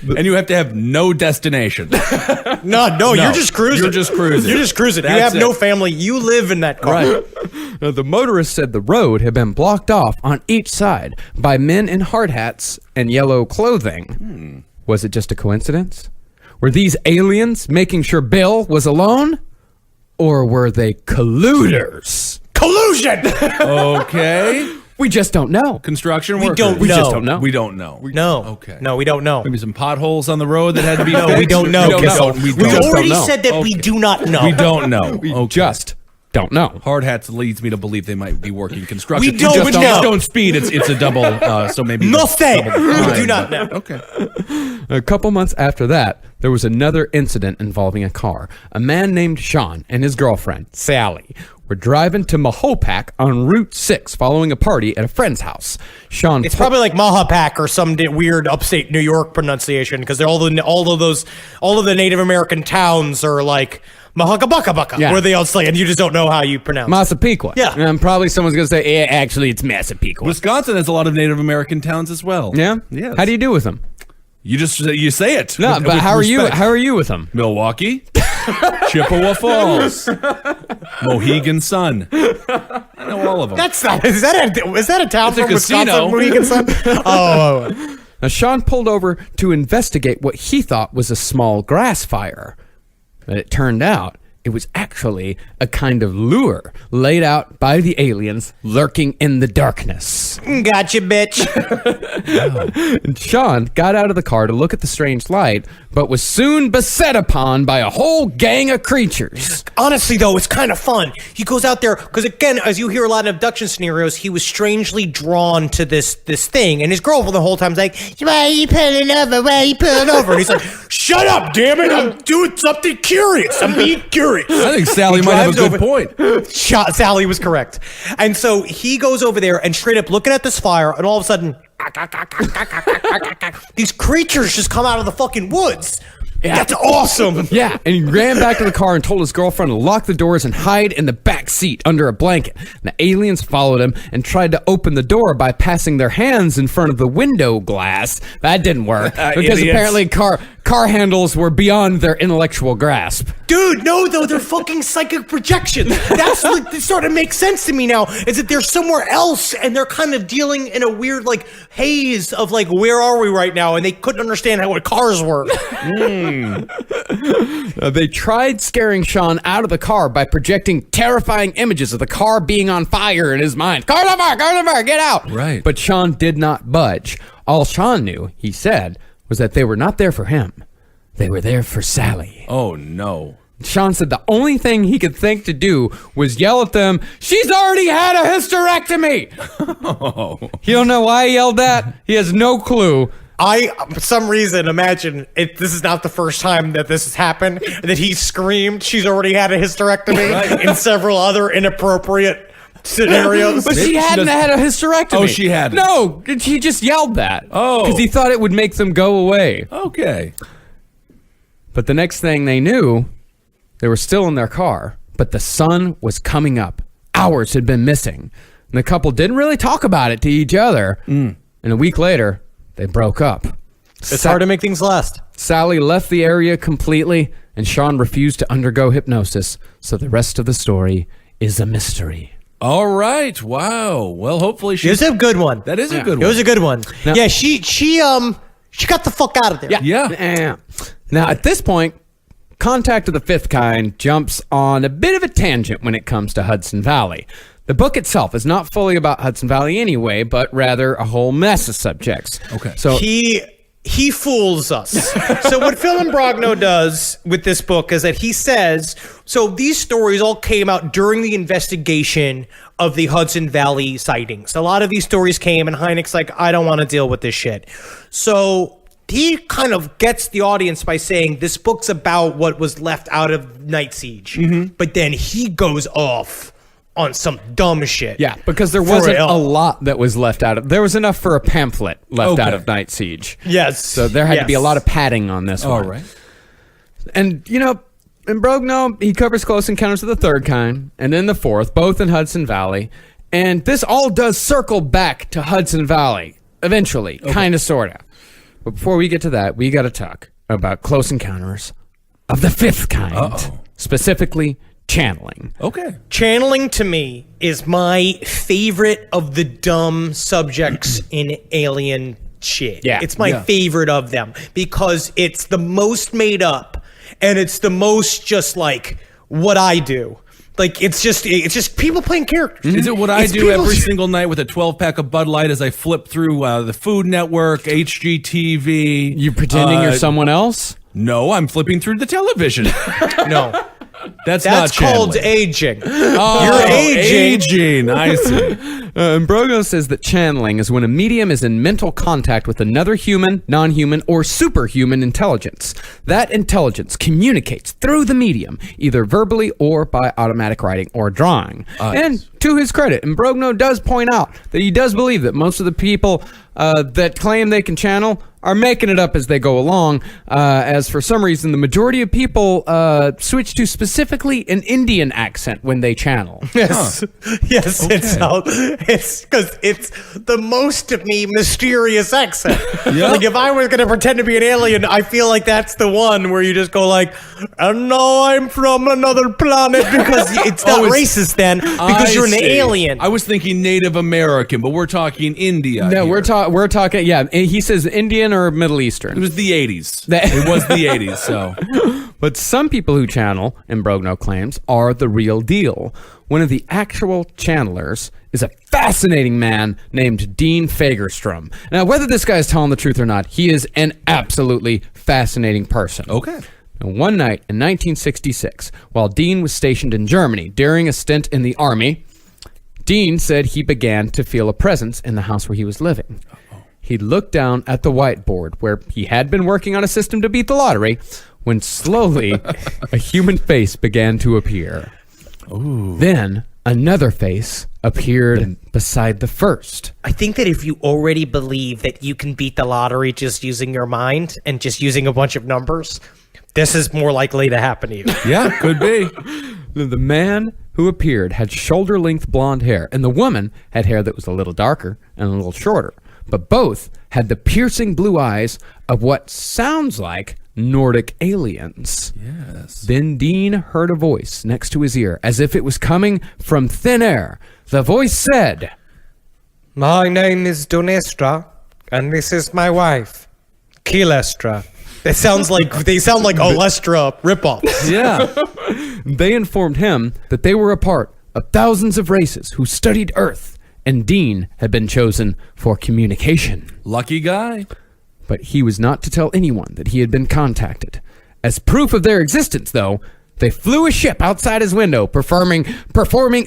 And you have to have no destination. No, you're just cruising. You're just cruising. You're just cruising. You That's have no it. family. You live in that car. Right. Now, the motorist said the road had been blocked off on each side by men in hard hats and yellow clothing. Was it just a coincidence? Were these aliens making sure Bill was alone? Or were they colluders? Collusion! Okay. We just don't know. Construction We workers. don't We know. just don't know. We don't know. No. Okay. No, we don't know. Maybe some potholes on the road that had to be No, fixed? we don't know. We don't know. We just don't already know. said that we do not know. We don't know. We Okay. just don't know. Hard hats leads me to believe they might be working construction. We don't You just know. don't speed. It's a double. So maybe No say. double the We crime, do not but- know. Okay. A couple months after that, there was another incident involving a car. A man named Sean and his girlfriend, Sally, were driving to Mahopac on Route 6 following a party at a friend's house. Sean It's probably like Mahapac or some weird upstate New York pronunciation because all of the Native American towns are like Mahakabakabaka, Yeah. where they all say, and you just don't know how you pronounce it. Massapequa. Yeah. And probably someone's going to say, yeah, actually, it's Massapequa. Wisconsin has a lot of Native American towns as well. Yeah? Yes. How do you do with them? You say it. No, with- but with how respect. are you with them? Milwaukee, Chippewa Falls, Mohegan Sun. I know all of them. That's not. Is that a town It's a from casino. Wisconsin? Mohegan Sun? Oh. Now, Sean pulled over to investigate what he thought was a small grass fire. But it turned out it was actually a kind of lure laid out by the aliens lurking in the darkness. Gotcha, bitch. And Sean got out of the car to look at the strange light, but was soon beset upon by a whole gang of creatures. Honestly, though, it's kind of fun. He goes out there because, again, as you hear a lot in abduction scenarios, he was strangely drawn to this thing, and his girlfriend the whole time is like, "Why are you pulling over? Why are you pulling over?" And he's like, "Shut up, damn it! I'm doing something curious. I'm being curious." I think Sally He might have a drives good point. Sally was correct, and so he goes over there and straight up looking at this fire, and all of a sudden, these creatures just come out of the fucking woods. That's awesome. Yeah, and he ran back to the car and told his girlfriend to lock the doors and hide in the back seat under a blanket. And the aliens followed him and tried to open the door by passing their hands in front of the window glass. That didn't work because Idiots. apparently car handles were beyond their intellectual grasp. Dude, no, though, they're fucking psychic projections. That's like, it started to make sense to me now, is that they're somewhere else, and they're kind of dealing in a weird, like, haze of, like, where are we right now, and they couldn't understand how cars work. They tried scaring Sean out of the car by projecting terrifying images of the car being on fire in his mind. Car's on fire, get out! Right. But Sean did not budge. All Sean knew, he said, was that they were not there for him. They were there for Sally. Oh no. Sean said the only thing he could think to do was yell at them, "She's already had a hysterectomy!" You don't know why he yelled that? He has no clue. I, for some reason, imagine this is not the first time that this has happened, that he screamed she's already had a hysterectomy in several other inappropriate scenarios. But Maybe she she hadn't doesn't- had a hysterectomy. Oh, she hadn't. No, he just yelled that. Oh. Because he thought it would make them go away. Okay. But the next thing they knew, they were still in their car, but the sun was coming up. Hours had been missing. And the couple didn't really talk about it to each other. And a week later, they broke up. It's hard to make things last. Sally left the area completely, and Sean refused to undergo hypnosis. So the rest of the story is a mystery. All right. Wow. Well, hopefully It was a good one. That is a good one. It was a good one. Now- Yeah, she got the fuck out of there. Yeah. Now, at this point, Contact of the Fifth Kind jumps on a bit of a tangent when it comes to Hudson Valley. The book itself is not fully about Hudson Valley anyway, but rather a whole mess of subjects. Okay. So He fools us. So what Phil Imbrogno does with this book is that he says, so these stories all came out during the investigation of the Hudson Valley sightings. A lot of these stories came, and Hynek's like, I don't want to deal with this shit. So he kind of gets the audience by saying this book's about what was left out of Night Siege. But then he goes off on some dumb shit. yeah, because there For wasn't real. a lot that was left out of. There was enough for a pamphlet left Okay. out of Night Siege. Yes. So there had to be a Yes. lot of padding on this All one. right. And, you know, in Brogno, he covers Close Encounters of the Third Kind and then the Fourth, both in Hudson Valley. And this all does circle back to Hudson Valley, eventually, kind of, sort of. But before we get to that, we got to talk about Close Encounters of the Fifth Kind. Specifically, channeling. Okay. Channeling to me is my favorite of the dumb subjects in alien shit. Yeah. It's my Yeah. favorite of them because it's the most made up and it's the most just like what I do. Like it's just people playing characters. Is it what I It's do people- every single night with a 12-pack of Bud Light as I flip through the Food Network, HGTV? You pretending you're someone else? No, I'm flipping through the television. No. That's That's not called channeling. aging. Oh, You're aging. aging. I see. Imbrogno says that channeling is when a medium is in mental contact with another human, non-human, or superhuman intelligence. That intelligence communicates through the medium, either verbally or by automatic writing or drawing. And to his credit, Imbrogno does point out that he does believe that most of the people that claim they can channel are making it up as they go along, as for some reason the majority of people switch to specifically an Indian accent when they channel. Yes, yes, it's because it's the most to me mysterious accent. Like if I was gonna pretend to be an alien, I feel like that's the one where you just go like, "And now I'm from another planet," because it's not racist then, because you're an alien. I was thinking Native American, but we're talking India. No, here. we're talking. Yeah, he says Indian or Middle Eastern. It was the 80s. It was the 80s, so. But some people who channel, Imbrogno claims, are the real deal. One of the actual channelers is a fascinating man named Dean Fagerstrom. Now, whether this guy is telling the truth or not, he is an absolutely fascinating person. Okay. Now, one night in 1966, while Dean was stationed in Germany during a stint in the army, Dean said he began to feel a presence in the house where he was living. He looked down at the whiteboard where he had been working on a system to beat the lottery when slowly a human face began to appear. Ooh. Then another face appeared beside the first. I think that if you already believe that you can beat the lottery just using your mind and just using a bunch of numbers, this is more likely to happen to you. Yeah, could be. The man who appeared had shoulder-length blonde hair, and the woman had hair that was a little darker and a little shorter. But both had the piercing blue eyes of what sounds like Nordic aliens. Yes. Then Dean heard a voice next to his ear, as if it was coming from thin air. The voice said, My name is Donestra, and this is my wife, Kilestra. They sound like Olestra ripoffs. Yeah. They informed him that they were a part of thousands of races who studied Earth, and Dean had been chosen for communication. Lucky guy. But he was not to tell anyone that he had been contacted. As proof of their existence, though, they flew a ship outside his window, performing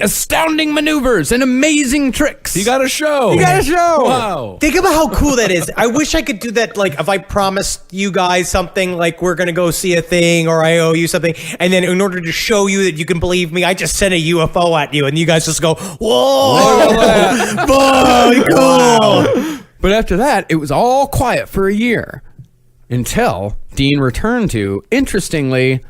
astounding maneuvers and amazing tricks. He got a show. Wow. Think about how cool that is. I wish I could do that. Like, if I promised you guys something, like we're gonna go see a thing, or I owe you something, and then in order to show you that you can believe me, I just send a UFO at you, and you guys just go, "Whoa, boy, cool." But after that, it was all quiet for a year. Until Dean returned to, interestingly,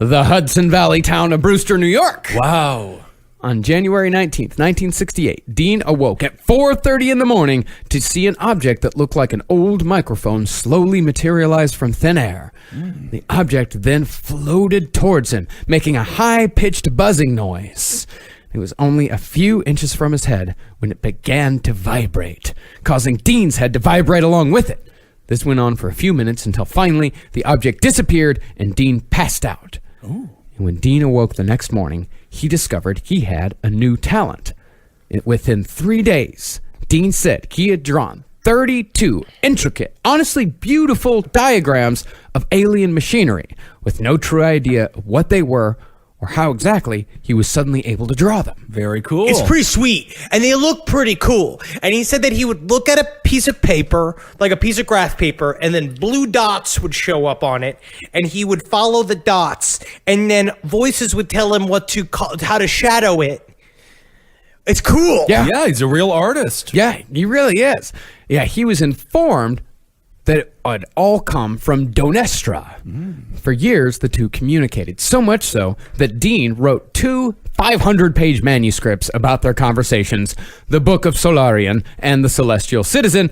the Hudson Valley town of Brewster, New York. Wow. On January 19th, 1968, Dean awoke at 4:30 in the morning to see an object that looked like an old microphone slowly materialize from thin air. The object then floated towards him, making a high-pitched buzzing noise. It was only a few inches from his head when it began to vibrate, causing Dean's head to vibrate along with it. This went on for a few minutes until finally the object disappeared and Dean passed out. And when Dean awoke the next morning, he discovered he had a new talent. Within 3 days, Dean said he had drawn 32 intricate, honestly beautiful diagrams of alien machinery with no true idea of what they were or how exactly he was suddenly able to draw them. Very cool. It's pretty sweet, and they look pretty cool. And he said that he would look at a piece of paper, like a piece of graph paper, and then blue dots would show up on it, and he would follow the dots, and then voices would tell him how to shadow it. It's cool. Yeah. Yeah, he's a real artist. Yeah, he really is. Yeah, he was informed that it had all come from Donestra. For years, the two communicated, so much so that Dean wrote 2 500-page manuscripts about their conversations, the Book of Solarian and the Celestial Citizen,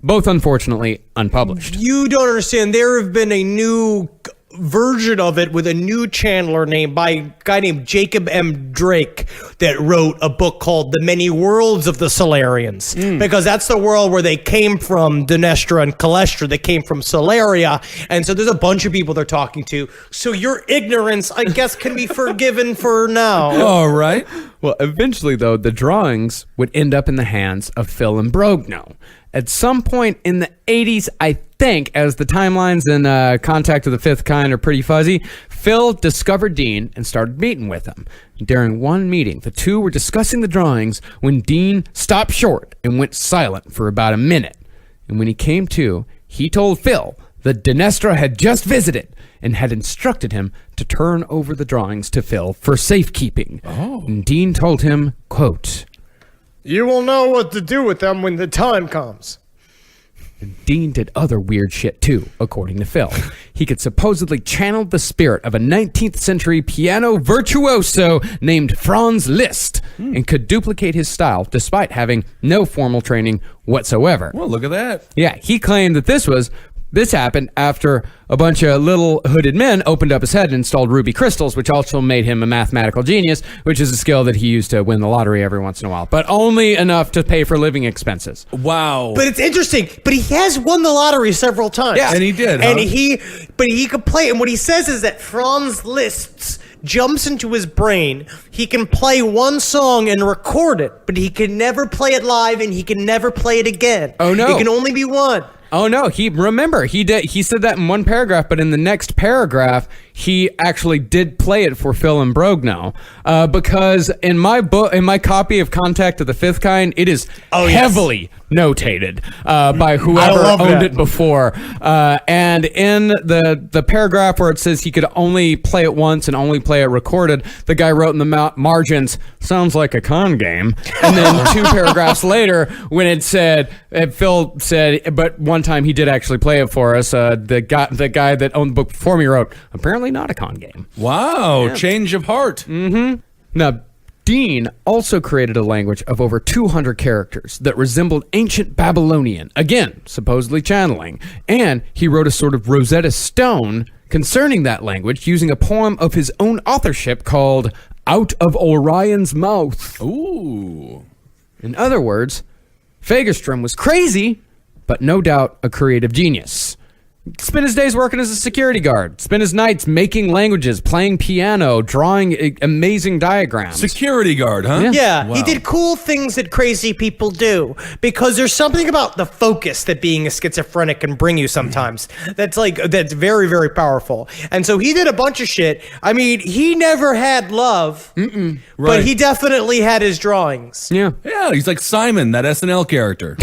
both unfortunately unpublished. You don't understand. There have been a new version of it with a new channeler by a guy named Jacob M. Drake that wrote a book called The Many Worlds of the Solarians, because that's the world where they came from, Donestra and Calestra. They came from Solaria, and so there's a bunch of people they're talking to. So your ignorance, I guess, can be forgiven for now. All right. Well, eventually, though, the drawings would end up in the hands of Phil Imbrogno. At some point in the 80s, I think, as the timelines in Contact of the Fifth Kind are pretty fuzzy, Phil discovered Dean and started meeting with him. During one meeting, the two were discussing the drawings when Dean stopped short and went silent for about a minute. And when he came to, he told Phil that Dinestra had just visited and had instructed him to turn over the drawings to Phil for safekeeping. And Dean told him, quote, You will know what to do with them when the time comes. Dean did other weird shit too, according to Phil. He could supposedly channel the spirit of a 19th century piano virtuoso named Franz Liszt and could duplicate his style despite having no formal training whatsoever. Well, look at that. Yeah, he claimed that this happened after a bunch of little hooded men opened up his head and installed ruby crystals, which also made him a mathematical genius, which is a skill that he used to win the lottery every once in a while, but only enough to pay for living expenses. Wow. But it's interesting. But he has won the lottery several times. Yeah. And he did, And huh? he could play. And what he says is that Franz Liszt jumps into his brain. He can play one song and record it, but he can never play it live, and he can never play it again. Oh, no. It can only be one. Oh no, he said that in one paragraph, but in the next paragraph, he actually did play it for Phil and Brogno, because in my copy of Contact of the Fifth Kind, it is heavily notated by whoever owned it before. And in the paragraph where it says he could only play it once and only play it recorded, the guy wrote in the margins, "Sounds like a con game." And then 2 paragraphs later, when it said, Phil said, but one time he did actually play it for us. The guy that owned the book before me wrote, apparently not a con game. Wow. Change of heart. Now, Dean also created a language of over 200 characters that resembled ancient Babylonian, again, supposedly channeling, and he wrote a sort of Rosetta Stone concerning that language using a poem of his own authorship called Out of Orion's Mouth. Ooh. In other words, Fagerstrom was crazy, but no doubt a creative genius. Spent his days working as a security guard. Spent his nights making languages, playing piano, drawing amazing diagrams. Security guard, huh? Yeah, Wow. he did cool things that crazy people do, because there's something about the focus that being a schizophrenic can bring you sometimes. That's very, very powerful. And so he did a bunch of shit. I mean, he never had love, Right. but he definitely had his drawings. Yeah, Yeah, he's like Simon, that SNL character.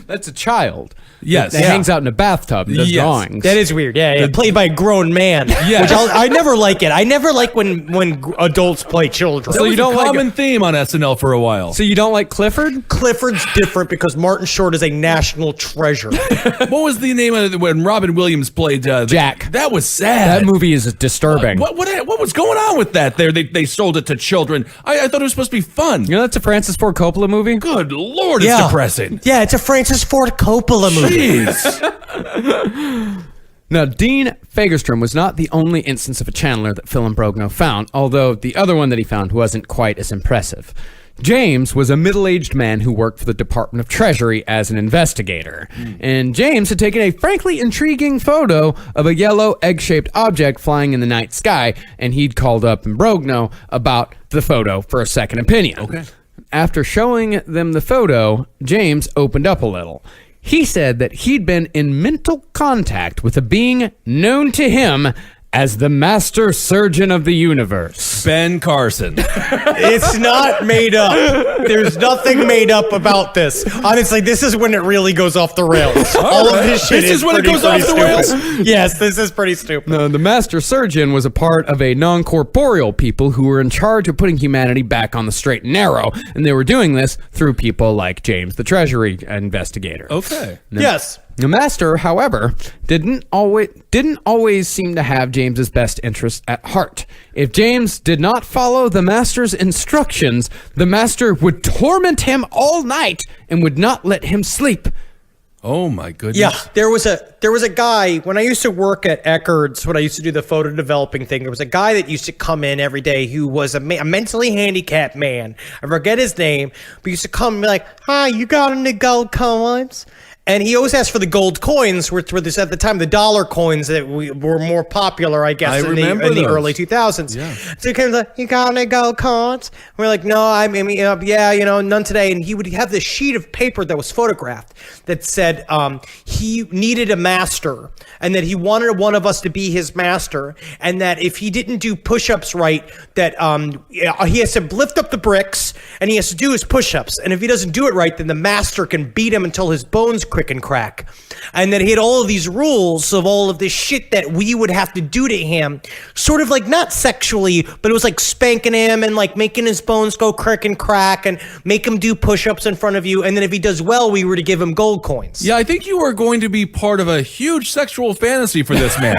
that's a child. Yes. That Yeah. hangs out in a bathtub and does Yes. drawings. That is weird. Yeah, played by a grown man. Yeah. Which I never like it. I never like when adults play children. So you you don't a like common theme on SNL for a while. So you don't like Clifford? Clifford's different because Martin Short is a national treasure. What was the name of it when Robin Williams played Jack. That was sad. That movie is disturbing. What was going on with that there? They sold it to children. I thought it was supposed to be fun. You know that's a Francis Ford Coppola movie? Good Lord, it's depressing. Yeah, it's a Francis Ford Coppola movie. Jeez. Now, Dean Fagerstrom was not the only instance of a channeler that Phil and Brogno found, although the other one that he found wasn't quite as impressive. James was a middle-aged man who worked for the Department of Treasury as an investigator. And James had taken a frankly intriguing photo of a yellow egg-shaped object flying in the night sky, and he'd called up Brogno about the photo for a second opinion. Okay. After showing them the photo, James opened up a little. He said that he'd been in mental contact with a being known to him as the Master Surgeon of the Universe. Ben Carson. It's not made up. There's nothing made up about this. Honestly, this is when it really goes off the rails. All of this shit This is when it pretty goes off the stupid. rails? Yes, this is pretty stupid. No, the Master Surgeon was a part of a non-corporeal people who were in charge of putting humanity back on the straight and narrow, and they were doing this through people like James, the Treasury investigator. Okay. Yes. The Master, however, didn't always seem to have James's best interest at heart. If James did not follow the Master's instructions, the Master would torment him all night and would not let him sleep. Oh my goodness. Yeah, there was a guy when I used to work at Eckerd's, when I used to do the photo developing thing. There was a guy that used to come in every day who was a mentally handicapped man. I forget his name, but he used to come and be like, "Hi, you got any gold coins?" And he always asked for the gold coins, which were this at the time the dollar coins that were more popular, I guess, in the early 2000s. Yeah. So he came like, "You got any gold coins?" And we're like, "No, I mean, yeah, none today." And he would have this sheet of paper that was photographed that said he needed a master, and that he wanted one of us to be his master, and that if he didn't do push-ups right, that he has to lift up the bricks and he has to do his push-ups, and if he doesn't do it right, then the master can beat him until his bones crick and crack. And that he had all of these rules of all of this shit that we would have to do to him, sort of like not sexually, but it was like spanking him and like making his bones go crick and crack and make him do push-ups in front of you, and then if he does well, we were to give him gold coins. Yeah, I think you are going to be part of a huge sexual fantasy for this man.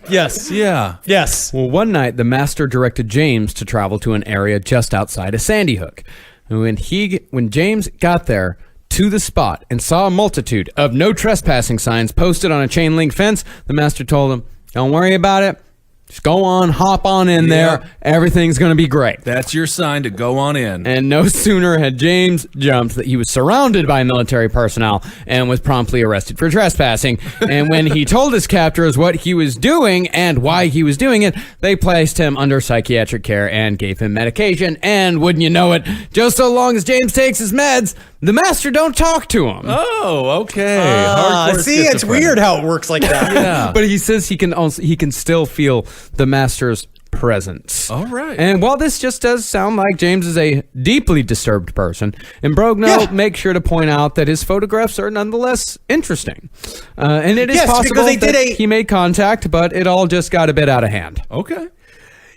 Yes. Yeah. Yes. Well, one night, the master directed James to travel to an area just outside of Sandy Hook. And when James got there to the spot and saw a multitude of no trespassing signs posted on a chain link fence, the master told him, "Don't worry about it. Just go on, hop on in there. Everything's going to be great." That's your sign to go on in. And no sooner had James jumped that he was surrounded by military personnel and was promptly arrested for trespassing. And when he told his captors what he was doing and why he was doing it, they placed him under psychiatric care and gave him medication. And wouldn't you know it, just so long as James takes his meds, the master don't talk to him. Oh, okay. Hardcore See, it's schizophrenic. weird how it works like that. Yeah. But he says he can still feel the master's presence. All right. And while this just does sound like James is a deeply disturbed person, Imbrogno make sure to point out that his photographs are nonetheless interesting. And it is Yes, possible because they that did he made contact, but it all just got a bit out of hand. Okay.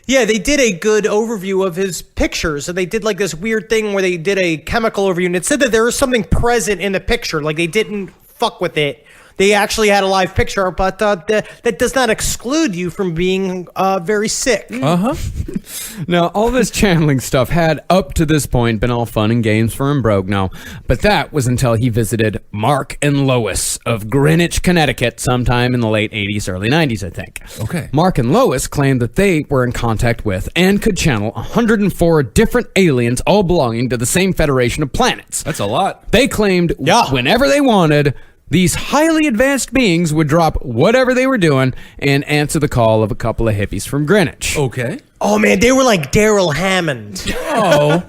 Yeah, they did a good overview of his pictures, and they did like this weird thing where they did a chemical overview, and it said that there was something present in the picture, like they didn't fuck with it. They actually had a live picture, but that does not exclude you from being very sick. Now, all this channeling stuff had, up to this point, been all fun and games for Imbrogno, but that was until he visited Mark and Lois of Greenwich, Connecticut, sometime in the late 80s, early 90s, I think. Okay. Mark and Lois claimed that they were in contact with and could channel 104 different aliens, all belonging to the same Federation of planets. That's a lot. They claimed whenever they wanted, these highly advanced beings would drop whatever they were doing and answer the call of a couple of hippies from Greenwich. Okay. Oh man, they were like Daryl Hammond, Oh,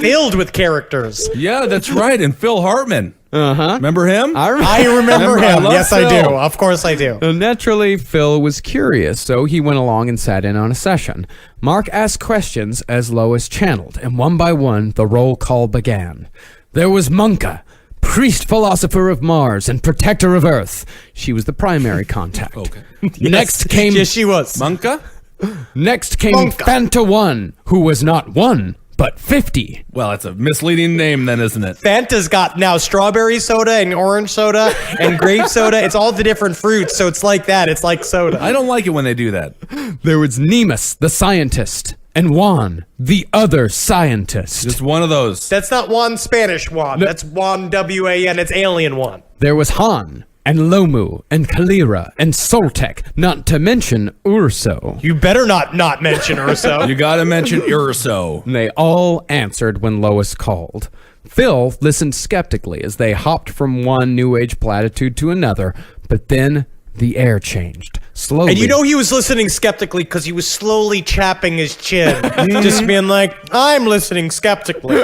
filled with characters. yeah, that's right. And Phil Hartman. Remember him? I remember Remember, I him. love Yes, I Phil. do. Of course, I do. Naturally, Phil was curious, so he went along and sat in on a session. Mark asked questions as Lois channeled, and one by one, the roll call began. There was Munka, priest philosopher of Mars and protector of Earth. She was the primary contact. Okay. Next came Yes, she was. Monka? Fanta One, who was not one, but 50. Well, that's a misleading name then, isn't it? Fanta's got now strawberry soda and orange soda and grape soda. It's all the different fruits, so it's like that. It's like soda. I don't like it when they do that. There was Nemus, the scientist, and Juan, the other scientist. Just one of those. That's not Juan Spanish Juan. That's Juan W-A-N. It's alien Juan. There was Han, and Lomu, and Kalira, and Soltek, not to mention Urso. You better not mention Urso. You gotta mention Urso. They all answered when Lois called. Phil listened skeptically as they hopped from one New Age platitude to another, but then the air changed. Slowly. And you know he was listening skeptically because he was slowly chapping his chin. Just being like, I'm listening skeptically.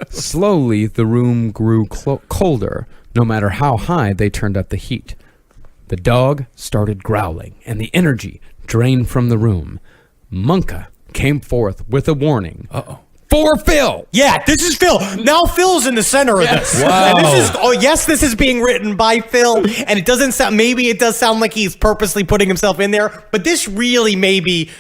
Slowly, the room grew colder, no matter how high they turned up the heat. The dog started growling, and the energy drained from the room. Munka came forth with a warning. Uh-oh. For Phil! Yeah, this is Phil. Now Phil's in the center of this. Wow. And this is being written by Phil, and it doesn't sound, maybe it does sound like he's purposely putting himself in there, but this really maybe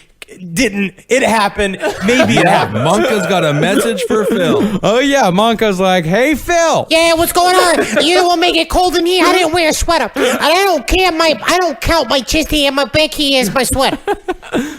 didn't. It happened. Maybe it happened. Monka's got a message for Phil. Oh yeah, Munka's like, hey Phil! Yeah, what's going on? You know what make it cold in here? I didn't wear a sweater. And I don't care. I don't count my chest hair and my back hair as my sweater.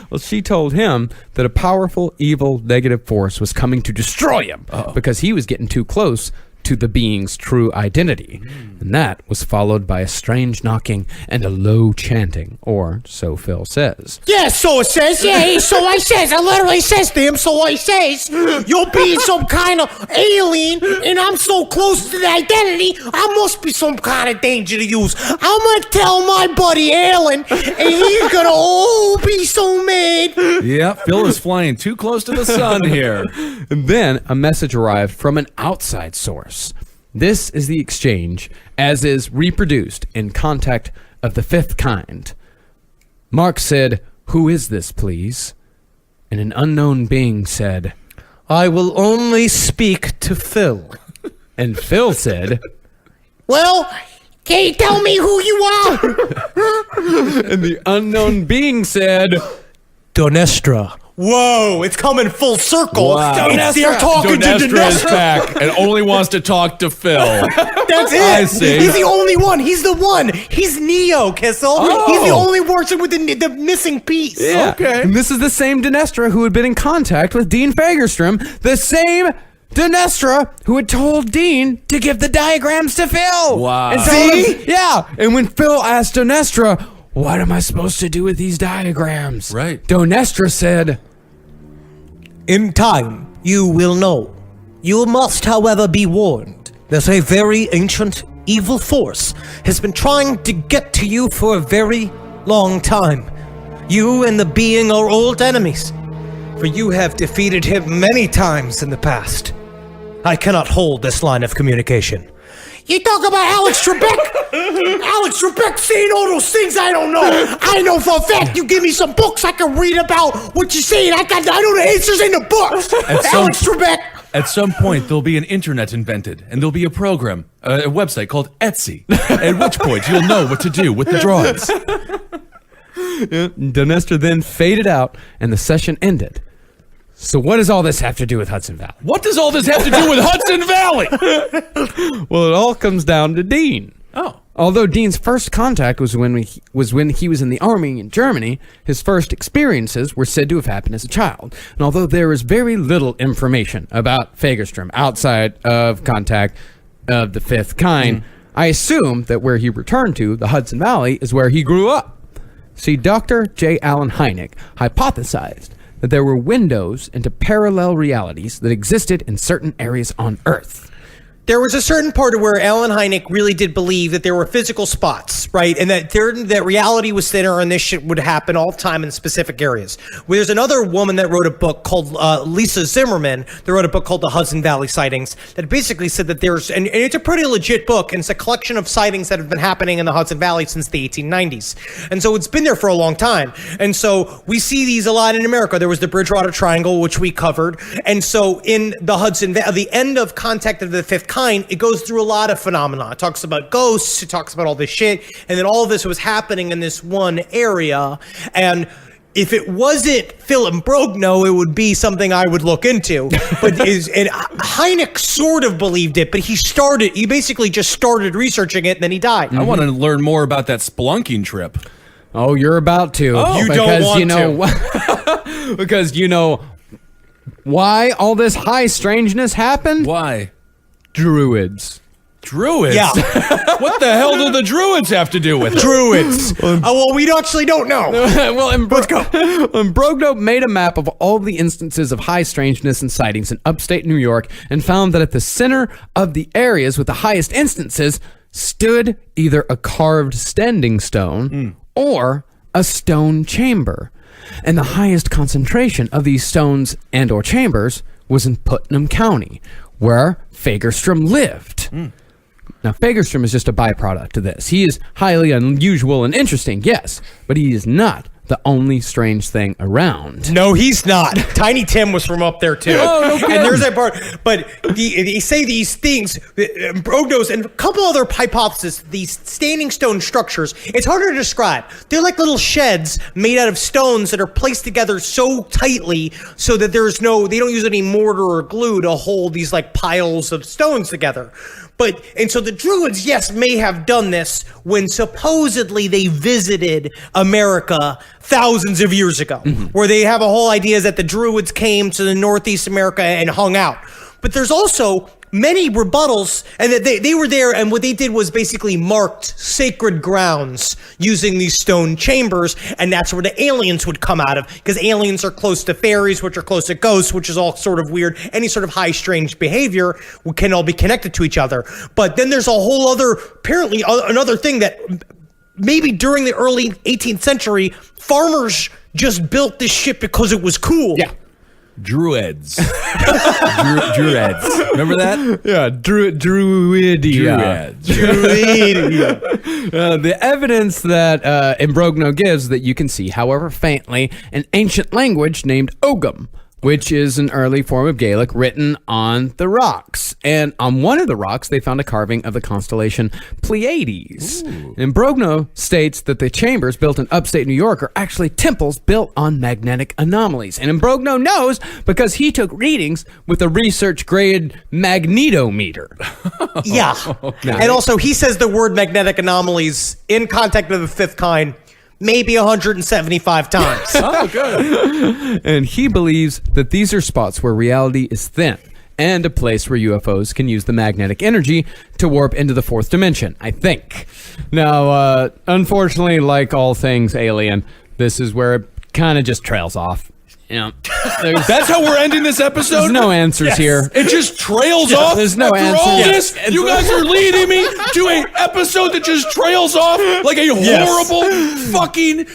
Well, she told him that a powerful, evil, negative force was coming to destroy him because he was getting too close to the being's true identity. And that was followed by a strange knocking and a low chanting, or so Phil says. Yeah, so it says. Yeah, so I says. I literally says to him, so I says, you're being some kind of alien, and I'm so close to the identity, I must be some kind of danger to use. I'm gonna tell my buddy Alan, and he's gonna be so mad. Yeah, Phil is flying too close to the sun here. And then a message arrived from an outside source. This is the exchange as is reproduced in Contact of the Fifth Kind. Mark said, "Who is this, please?" And an unknown being said, I will only speak to Phil. and Phil said, Well, can you tell me who you are? and the unknown being said, Donestra. Whoa, it's coming full circle. Wow. They're talking to Donestra is Donestra. back and only wants to talk to Phil. That's it. I see. He's the only one. He's the one. He's Neo, Kissel. Oh. He's the only person with the missing piece. Yeah. Okay. And this is the same Dinestra who had been in contact with Dean Fagerstrom, the same Dinestra who had told Dean to give the diagrams to Phil. Wow. And told him, yeah. And when Phil asked Dinestra, what am I supposed to do with these diagrams? Right. Dinestra said, In time, you will know. You must, however, be warned that a very ancient evil force has been trying to get to you for a very long time. You and the being are old enemies, for you have defeated him many times in the past. I cannot hold this line of communication. You talk about Alex Trebek? Alex Trebek saying all those things I don't know. I know for a fact you give me some books I can read about what you're saying. I know the answers in the books. Alex Trebek. At some point, there'll be an internet invented, and there'll be a program, a website called Etsy, at which point you'll know what to do with the drawings. Dinestra then faded out and the session ended. So what does all this have to do with Hudson Valley? What does all this have to do with Hudson Valley? Well, it all comes down to Dean. Oh. Although Dean's first contact was when he was in the army in Germany, his first experiences were said to have happened as a child. And although there is very little information about Fagerstrom outside of Contact of the Fifth Kind, I assume that where he returned to, the Hudson Valley, is where he grew up. See, Dr. J. Allen Hynek hypothesized that there were windows into parallel realities that existed in certain areas on Earth. There was a certain part of where Alan Hynek really did believe that there were physical spots, right? And that reality was thinner and this shit would happen all the time in specific areas. Well, there's another woman that wrote a book called Lisa Zimmerman that wrote a book called The Hudson Valley Sightings that basically said that there's, and it's a pretty legit book, and it's a collection of sightings that have been happening in the Hudson Valley since the 1890s. And so it's been there for a long time. And so we see these a lot in America. There was the Bridgewater Triangle, which we covered. And so in the Hudson Valley, the end of Contact of the Fifth Kind, it goes through a lot of phenomena. It talks about ghosts, it talks about all this shit, and then all of this was happening in this one area. And if it wasn't Philip Brogno, it would be something I would look into. But and Hynek sort of believed it, but he basically just started researching it, and then he died. I want to learn more about that spelunking trip. Oh, you're about to. You don't want because you know why all this high strangeness happened? Why? Druids. Druids? Yeah. What the hell do the Druids have to do with it? Druids. Well, we actually don't know. Well, and Brogno made a map of all the instances of high strangeness and sightings in upstate New York and found that at the center of the areas with the highest instances stood either a carved standing stone or a stone chamber. And the highest concentration of these stones and or chambers was in Putnam County, where Fagerstrom lived. Now, Fagerstrom is just a byproduct of this. He is highly unusual and interesting, yes, but he is not the only strange thing around. No, he's not. Tiny Tim was from up there too. Oh, okay. And there's that part. But they say these things, Brogno's and a couple other hypotheses, these standing stone structures, it's harder to describe. They're like little sheds made out of stones that are placed together so tightly so that they don't use any mortar or glue to hold these like piles of stones together. And so the Druids, yes, may have done this when supposedly they visited America thousands of years ago, where they have a whole idea that the Druids came to the Northeast America and hung out. But there's also many rebuttals, and that they were there, and what they did was basically marked sacred grounds using these stone chambers, and that's where the aliens would come out of, because aliens are close to fairies, which are close to ghosts, which is all sort of weird. Any sort of high strange behavior can all be connected to each other. But then there's a whole other, apparently another thing that maybe during the early 18th century, farmers just built this shit because it was cool. Yeah. Druids. Druids. Remember that? Yeah, Druidia. The evidence that Imbrogno gives that you can see, however faintly, an ancient language named Ogham, which is an early form of Gaelic written on the rocks. And on one of the rocks, they found a carving of the constellation Pleiades. And Imbrogno states that the chambers built in upstate New York are actually temples built on magnetic anomalies. And Imbrogno knows because he took readings with a research-grade magnetometer. Yeah. And also, he says the word magnetic anomalies in Contact of the Fifth Kind maybe 175 times. Oh, good. And he believes that these are spots where reality is thin and a place where UFOs can use the magnetic energy to warp into the fourth dimension, I think. Now, unfortunately, like all things alien, this is where it kind of just trails off. You know, That's how we're ending this episode? there's no answers here. It just trails off. There's no After all answer. this, you guys are leading me to an episode that just trails off like a horrible fucking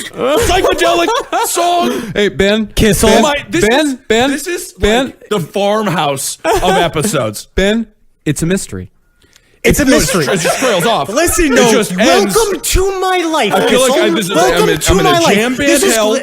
psychedelic song. Hey, Ben. Kiss Oh him. my, this is Ben. like the farmhouse of episodes. Ben, it's a mystery. It's a mystery. It just trails off. Listen, It no. just ends. Welcome to my life. I feel like Kissel. I'm in a jam band hell.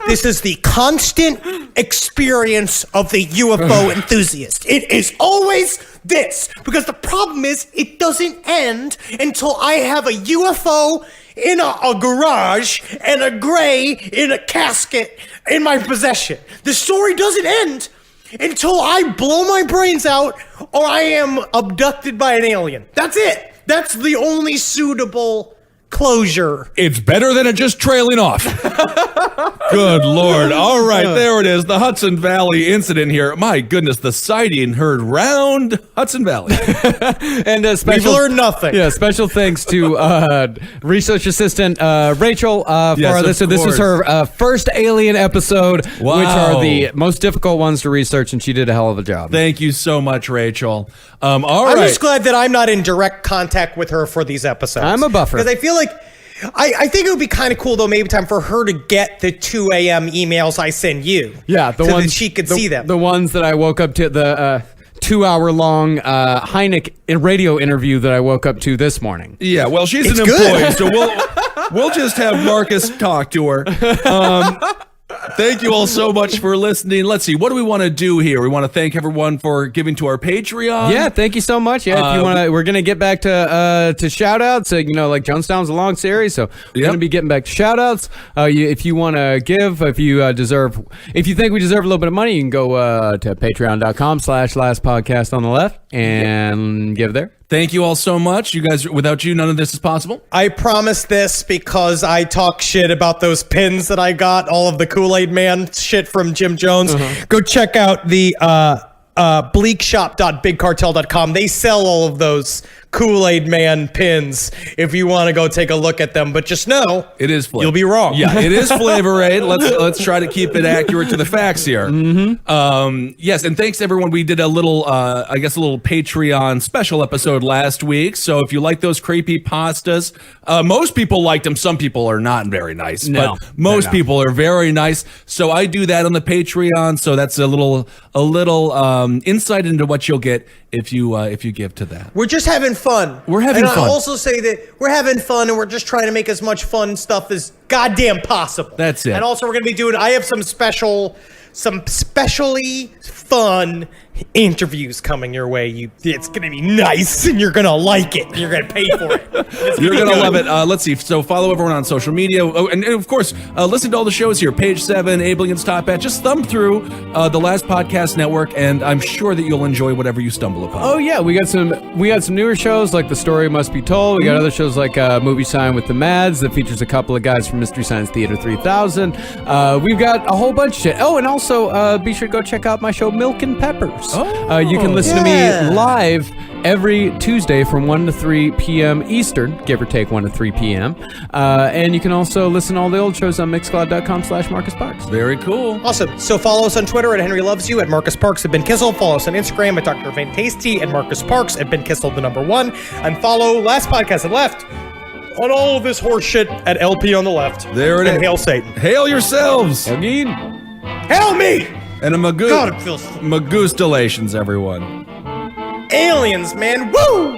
This is the constant experience of the UFO enthusiast. It is always this. Because the problem is, it doesn't end until I have a UFO in a garage and a gray in a casket in my possession. The story doesn't end until I blow my brains out or I am abducted by an alien. That's it. That's the only suitable closure. It's better than it just trailing off. Good Lord. All right, there it is. The Hudson Valley incident here. My goodness, the sighting heard round Hudson Valley. And We've learned nothing. Yeah, special thanks to research assistant Rachel for Yes, this. of So this was course. her first alien episode, which Wow. are the most difficult ones to research, and she did a hell of a job. Thank you so much, Rachel. All I'm right. just glad that I'm not in direct contact with her for these episodes. I'm a buffer. Because I feel like I think it would be kind of cool though, maybe time for her to get the 2 a.m. emails I send you. Yeah, the so ones that she could see them. The ones that I woke up to, the 2-hour-long Hynek radio interview that I woke up to this morning. Yeah, well, she's It's an good. employee, so we'll just have Marcus talk to her. Thank you all so much for listening. Let's see, what do we want to do here? We want to thank everyone for giving to our Patreon. Yeah, thank you so much. Yeah, if you want to, we're gonna get back to shout outs. You know, like Jonestown's a long series, so we're Yep. gonna be getting back to shout outs. If you want to give, if you think we deserve a little bit of money, you can go to patreon.com/last podcast on the left and give there. Thank you all so much. You guys, without you, none of this is possible. I promise this because I talk shit about those pins that I got, all of the Kool-Aid Man shit from Jim Jones. Go check out the bleakshop.bigcartel.com. They sell all of those Kool-Aid Man pins if you want to go take a look at them. But just know, It is Flavor. you'll be wrong. Yeah, it is Flavor Aid. Let's try to keep it accurate to the facts here. Yes, and thanks everyone. We did a little, a little Patreon special episode last week. So if you like those creepy pastas, most people liked them. Some people are not very nice, No. but most No. people are very nice. So I do that on the Patreon. So that's a little insight into what you'll get if you give to that. We're just having fun. We're having and fun. I'll also say that we're having fun and we're just trying to make as much fun stuff as goddamn possible. That's it. And also we're going to be doing, I have some specially fun interviews coming your way. It's going to be nice and you're going to like it. You're going to pay for it. You're going to love it. Let's see. So follow everyone on social media. Oh, and of course, listen to all the shows here. Page 7, Abelion's Top Hat. Just thumb through the Last Podcast Network, and I'm sure that you'll enjoy whatever you stumble upon. Oh yeah, we got some newer shows like The Story Must Be Told. We got other shows like Movie Sign with the Mads that features a couple of guys from Mystery Science Theater 3000. We've got a whole bunch of shit. Oh, and also be sure to go check out my show Milk and Peppers. Force. You can listen to me live every Tuesday from 1 to 3 p.m. Eastern, give or take 1 to 3 p.m. And you can also listen to all the old shows on mixcloud.com/Marcus Parks. Very cool. Awesome. So follow us on Twitter at Henry Loves You, at Marcus Parks, at Ben Kissel. Follow us on Instagram at Dr. Van Tasty, and Marcus Parks, at Ben Kissel, the number 1. And follow Last Podcast on Left on all of this horse shit at LP on the left. There it and is. Hail Satan. Hail yourselves. Again. Hail me! And a God, it feels... magustalations, everyone. Aliens, man. Woo!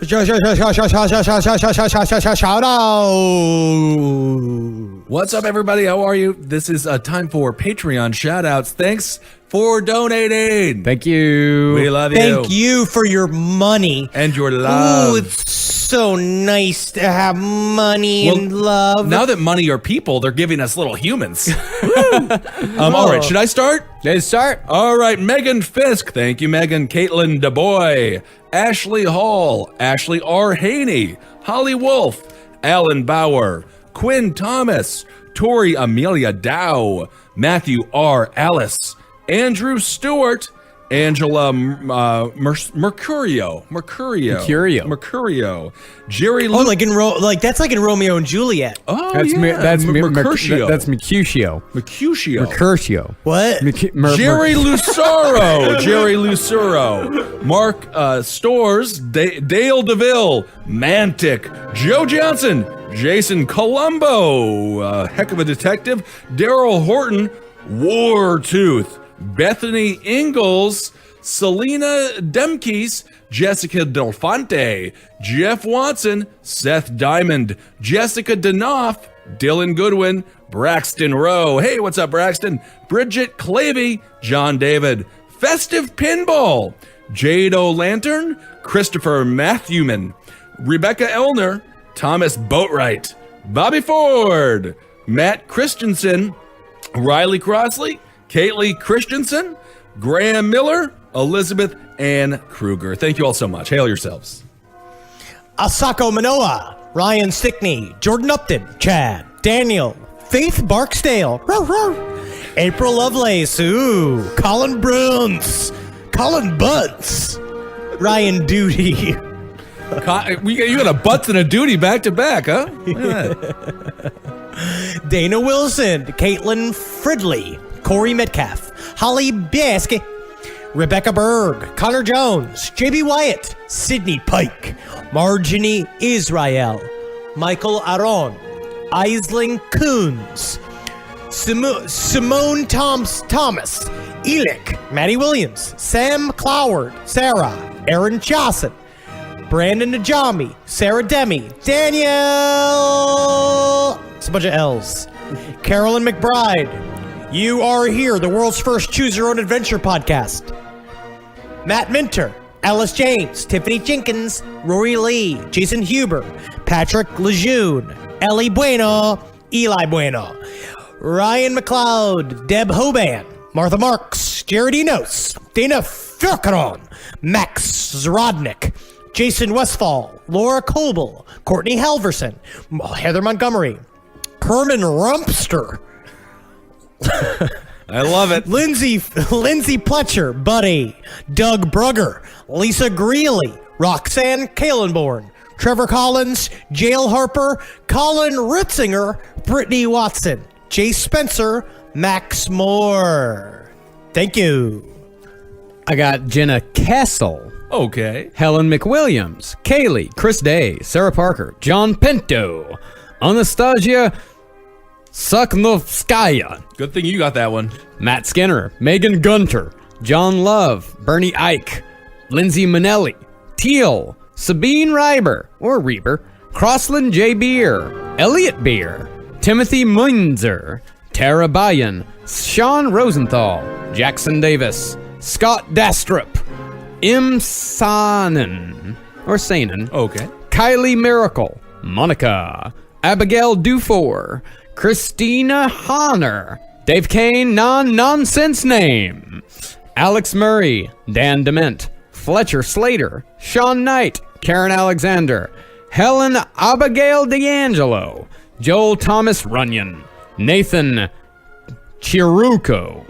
Shout out. What's up, everybody? How are you? This is time for Patreon shout-outs. Thanks for donating. Thank you. We love you. Thank you for your money. And your love. Ooh, it's so nice to have money and love. Now that money are people, they're giving us little humans. All right, should I start? Let's start. All right, Megan Fisk. Thank you, Megan. Caitlin DeBoy. Ashley Hall. Ashley R. Haney. Holly Wolf. Alan Bauer. Quinn Thomas. Tori Amelia Dow. Matthew R. Alice. Andrew Stewart. Angela Mercurio. Jerry Oh, like that's like in Romeo and Juliet. Oh, That's yeah. that's Mercutio. That's Mercutio. Mercutio. What? Jerry Lucero. Jerry Lucero. Mark Stores. Dale DeVille. Mantic. Joe Johnson. Jason Colombo. Heck of a detective. Daryl Horton. Wartooth. Bethany Ingalls, Selena Demkes, Jessica Delfonte, Jeff Watson, Seth Diamond, Jessica Danoff, Dylan Goodwin, Braxton Rowe. Hey, what's up, Braxton? Bridget Clavey, John David, Festive Pinball, Jade O'Lantern, Christopher Matthewman, Rebecca Elner, Thomas Boatwright, Bobby Ford, Matt Christensen, Riley Crossley, Kaylee Christensen, Graham Miller, Elizabeth Ann Kruger. Thank you all so much. Hail yourselves. Asako Manoa, Ryan Stickney, Jordan Upton, Chad, Daniel, Faith Barksdale, April Lovelace, Colin Bruns, Colin Bunts, Ryan Duty. You got a butts and a duty back to back, huh? Look at that. Dana Wilson, Caitlin Fridley, Corey Metcalf, Holly Basket, Rebecca Berg, Connor Jones, JB Wyatt, Sydney Pike, Marjorie Israel, Michael Aron, Isling Coons, Simone Thomas, Elick, Maddie Williams, Sam Cloward, Sarah, Aaron Johnson, Brandon Najami, Sarah Demi, Daniel, it's a bunch of L's, Carolyn McBride, You Are Here, the world's first Choose Your Own Adventure podcast, Matt Minter, Alice James, Tiffany Jenkins, Rory Lee, Jason Huber, Patrick Lejeune, Ellie Bueno, Eli Bueno, Ryan McLeod, Deb Hoban, Martha Marks, Jared Enos, Dana Firkaron, Max Zrodnik, Jason Westfall, Laura Coble, Courtney Halverson, Heather Montgomery, Herman Rumpster, I love it. Lindsay Pletcher, Buddy, Doug Brugger, Lisa Greeley, Roxanne Kalenborn, Trevor Collins, Jail Harper, Colin Ritzinger, Brittany Watson, Jay Spencer, Max Moore. Thank you. I got Jenna Kessel, Okay. Helen McWilliams, Kaylee, Chris Day, Sarah Parker, John Pinto, Anastasia Suknovskaya, Good thing you got that one. Matt Skinner, Megan Gunter, John Love, Bernie Ike, Lindsay Manelli, Teal, Sabine Reiber, or Reber, Crossland J. Beer, Elliot Beer, Timothy Munzer, Tara Bayan, Sean Rosenthal, Jackson Davis, Scott Dastrup, M. Sanan, or Sanan, Okay. Kylie Miracle, Monica, Abigail Dufour, Christina Honor, Dave Kane, non-nonsense name, Alex Murray, Dan Dement, Fletcher Slater, Sean Knight, Karen Alexander, Helen Abigail D'Angelo, Joel Thomas Runyon, Nathan Chiruko,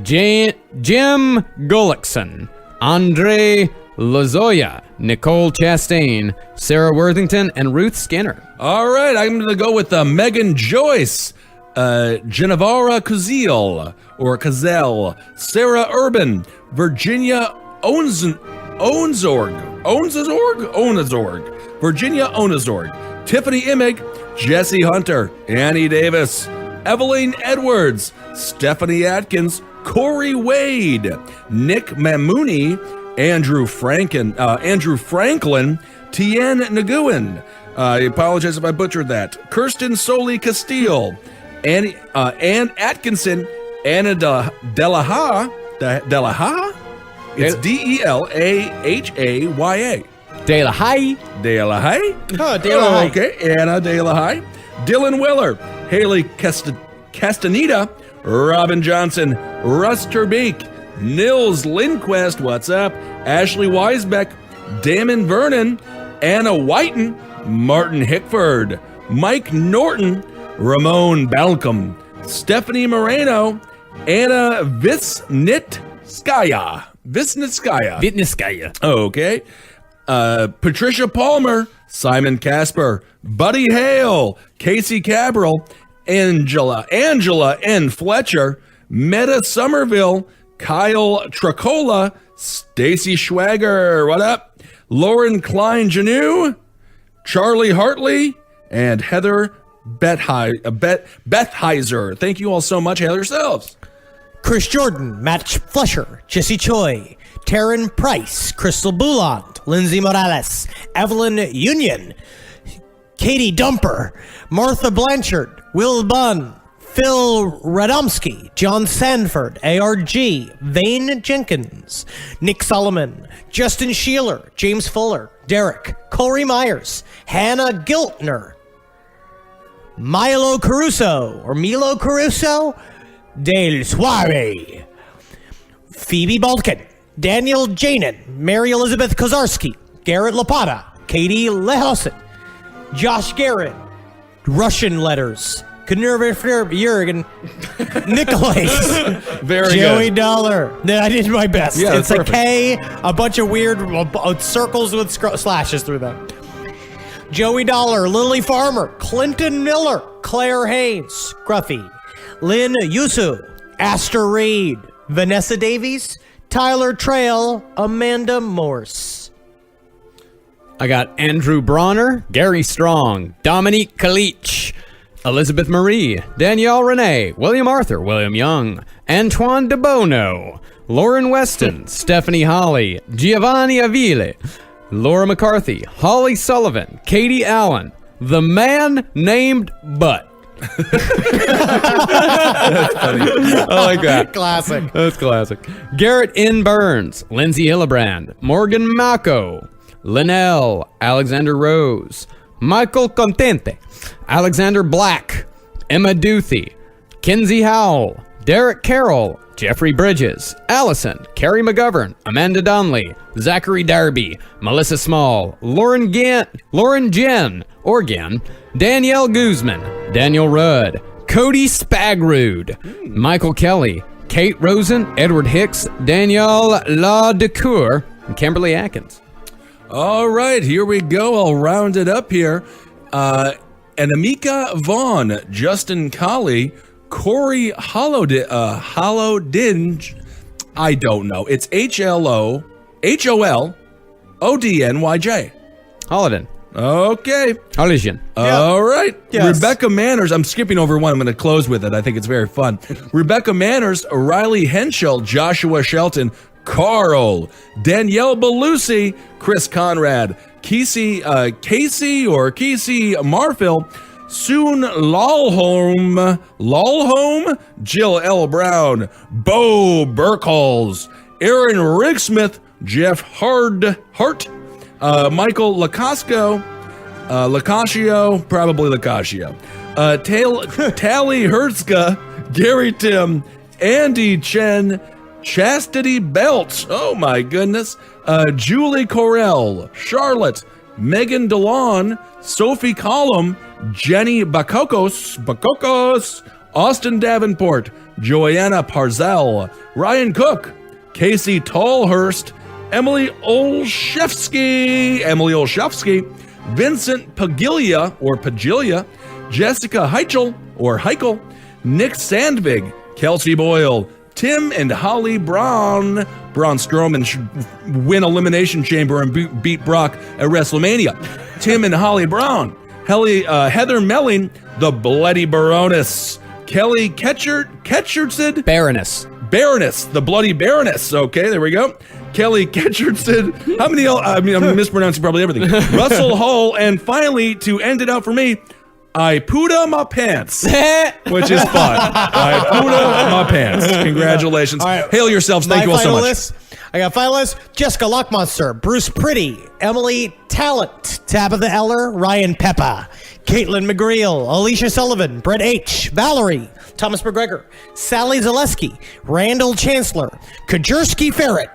Jim Gullickson, Andre Lozoya, Nicole Chastain, Sarah Worthington, and Ruth Skinner. All right, I'm going to go with Megan Joyce, Genevara Cazile, Sarah Urban, Virginia Onzorg, Virginia Onazorg, Tiffany Imig, Jesse Hunter, Annie Davis, Evelyn Edwards, Stephanie Atkins, Corey Wade, Nick Mamouni, Andrew Franklin, Tien Nguyen. I apologize if I butchered that. Kirsten Soli Castile, Ann Atkinson, Anna Delaha. It's Delahaya. Delahai. Delahai? Oh, Delahai. Okay, Anna Delahai. Dylan Willer, Haley Castaneda, Robin Johnson, Russ Terbeek, Nils Lindquist, what's up? Ashley Weisbeck, Damon Vernon, Anna Whiten, Martin Hickford, Mike Norton, Ramon Balcom, Stephanie Moreno, Anna Visnitskaya. Okay. Patricia Palmer, Simon Casper, Buddy Hale, Casey Cabral, Angela N. Fletcher, Meta Somerville, Kyle Tracola, Stacy Schwager, what up? Lauren Klein Janu, Charlie Hartley, and Heather Bethheiser. Thank you all so much. Hail yourselves. Chris Jordan, Matt Fletcher, Jesse Choi, Taryn Price, Crystal Bouland, Lindsay Morales, Evelyn Union, Katie Dumper, Martha Blanchard, Will Bunn, Phil Radomski, John Sanford, ARG, Vane Jenkins, Nick Solomon, Justin Sheeler, James Fuller, Derek, Corey Myers, Hannah Giltner, Milo Caruso, Del Suave, Phoebe Balkin, Daniel Janin, Mary Elizabeth Kozarski, Garrett Lapata, Katie Lehosen, Josh Garrett, Russian Letters, Jurgen, Nicholas, Very Joey good. Dollar. I did my best. Yeah, it's that's a K, a bunch of weird circles with slashes through them. Joey Dollar, Lily Farmer, Clinton Miller, Claire Haynes, Gruffy, Lynn Yusu, Astor Reed, Vanessa Davies, Tyler Trail, Amanda Morse. I got Andrew Bronner, Gary Strong, Dominique Kalich, Elizabeth Marie, Danielle Renee, William Arthur, William Young, Antoine De Bono, Lauren Weston, Stephanie Holly, Giovanni Avile, Laura McCarthy, Holly Sullivan, Katie Allen, the man named Butt. That's funny. I like that. Classic. That's classic. Garrett N. Burns, Lindsay Hillebrand, Morgan Mako, Linnell, Alexander Rose, Michael Contente, Alexander Black, Emma Duthie, Kinsey Howell, Derek Carroll, Jeffrey Bridges, Allison, Carrie McGovern, Amanda Donnelly, Zachary Darby, Melissa Small, Lauren Jen, Danielle Guzman, Daniel Rudd, Cody Spagrud, Michael Kelly, Kate Rosen, Edward Hicks, Danielle LaDecour, and Kimberly Atkins. All right, here we go. I'll round it up here. Anamika Vaughn, Justin Colley, Corey Hollowdinge. I don't know. It's HOLODNYJ. Holodin. Okay. Holosian. All right. Yes. Rebecca Manners. I'm skipping over one. I'm going to close with it. I think it's very fun. Rebecca Manners, Riley Henschel, Joshua Shelton, Carl, Danielle Belusi, Chris Conrad, Casey Marfil, Soon Lawholm, Jill L. Brown, Bo Burkholz, Aaron Rigsmith, Jeff Hart, Michael Lacascio, Tally Hertzka, Gary Tim, Andy Chen, Chastity Belts, oh my goodness, Julie Corell, Charlotte, Megan DeLon, Sophie Collum, Jenny Bakokos, Austin Davenport, Joanna Parzell, Ryan Cook, Casey Tallhurst, Emily Olszewski, Vincent Pagilia, Jessica Heichel, Nick Sandvig, Kelsey Boyle, Tim and Holly Braun. Braun Strowman should win Elimination Chamber and beat Brock at WrestleMania. Tim and Holly Braun. Heather Melling, the Bloody Baroness. Kelly Ketcherdson. Baroness, the Bloody Baroness. Okay, there we go. Kelly Ketcherdson. How many? I'm mispronouncing probably everything. Russell Hall. And finally, to end it out for me, I poota my pants, which is fun. I poota my pants. Congratulations. right. Hail yourselves. Thank you all so much. I got finalists: Jessica Lockmonster, Bruce Pretty, Emily Talent, Tabitha Eller, Ryan Peppa, Caitlin McGreal, Alicia Sullivan, Brett H., Valerie, Thomas McGregor, Sally Zaleski, Randall Chancellor, Kajerski Ferret,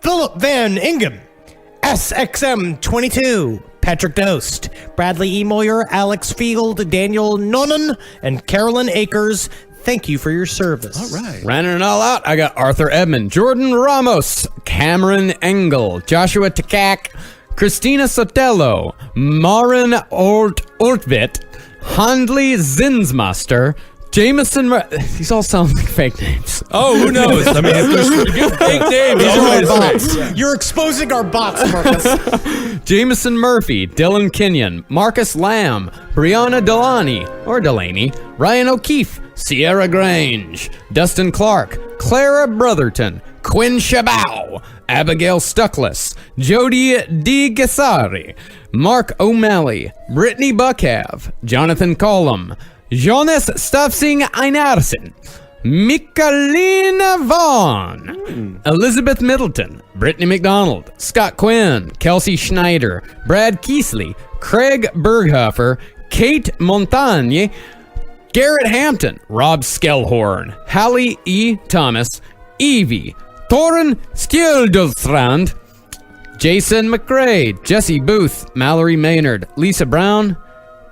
Philip Van Ingham, SXM22, Patrick Dost, Bradley E. Moyer, Alex Field, Daniel Nonan, and Carolyn Akers. Thank you for your service. All right. Rounding it all out, I got Arthur Edmond, Jordan Ramos, Cameron Engel, Joshua Takak, Christina Sotelo, Marin Ortvit, Handley Zinsmaster, Jameson. These all sound like fake names. Oh, who knows? I mean, if there's fake names, These are our always bots. You're exposing our bots, Marcus. Jameson Murphy, Dylan Kenyon, Marcus Lamb, Brianna Delaney, Ryan O'Keefe, Sierra Grange, Dustin Clark, Clara Brotherton, Quinn Shabao, Abigail Stuckless, Jody DeGasari, Mark O'Malley, Brittany Buckhav, Jonathan Collum, Jonas Stafsing Einarsson, Michalina Vaughn, Elizabeth Middleton, Brittany McDonald, Scott Quinn, Kelsey Schneider, Brad Keesley, Craig Berghofer, Kate Montagne, Garrett Hampton, Rob Skellhorn, Hallie E. Thomas, Evie, Torin Skjöldelstrand, Jason McRae, Jesse Booth, Mallory Maynard, Lisa Brown,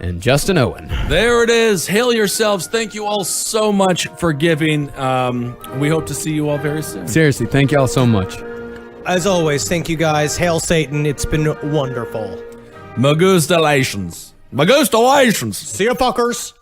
and Justin Owen. There it is. Hail yourselves. Thank you all so much for giving. We hope to see you all very soon. Seriously, thank y'all so much. As always, thank you guys. Hail Satan. It's been wonderful. Magustalations. See you, fuckers.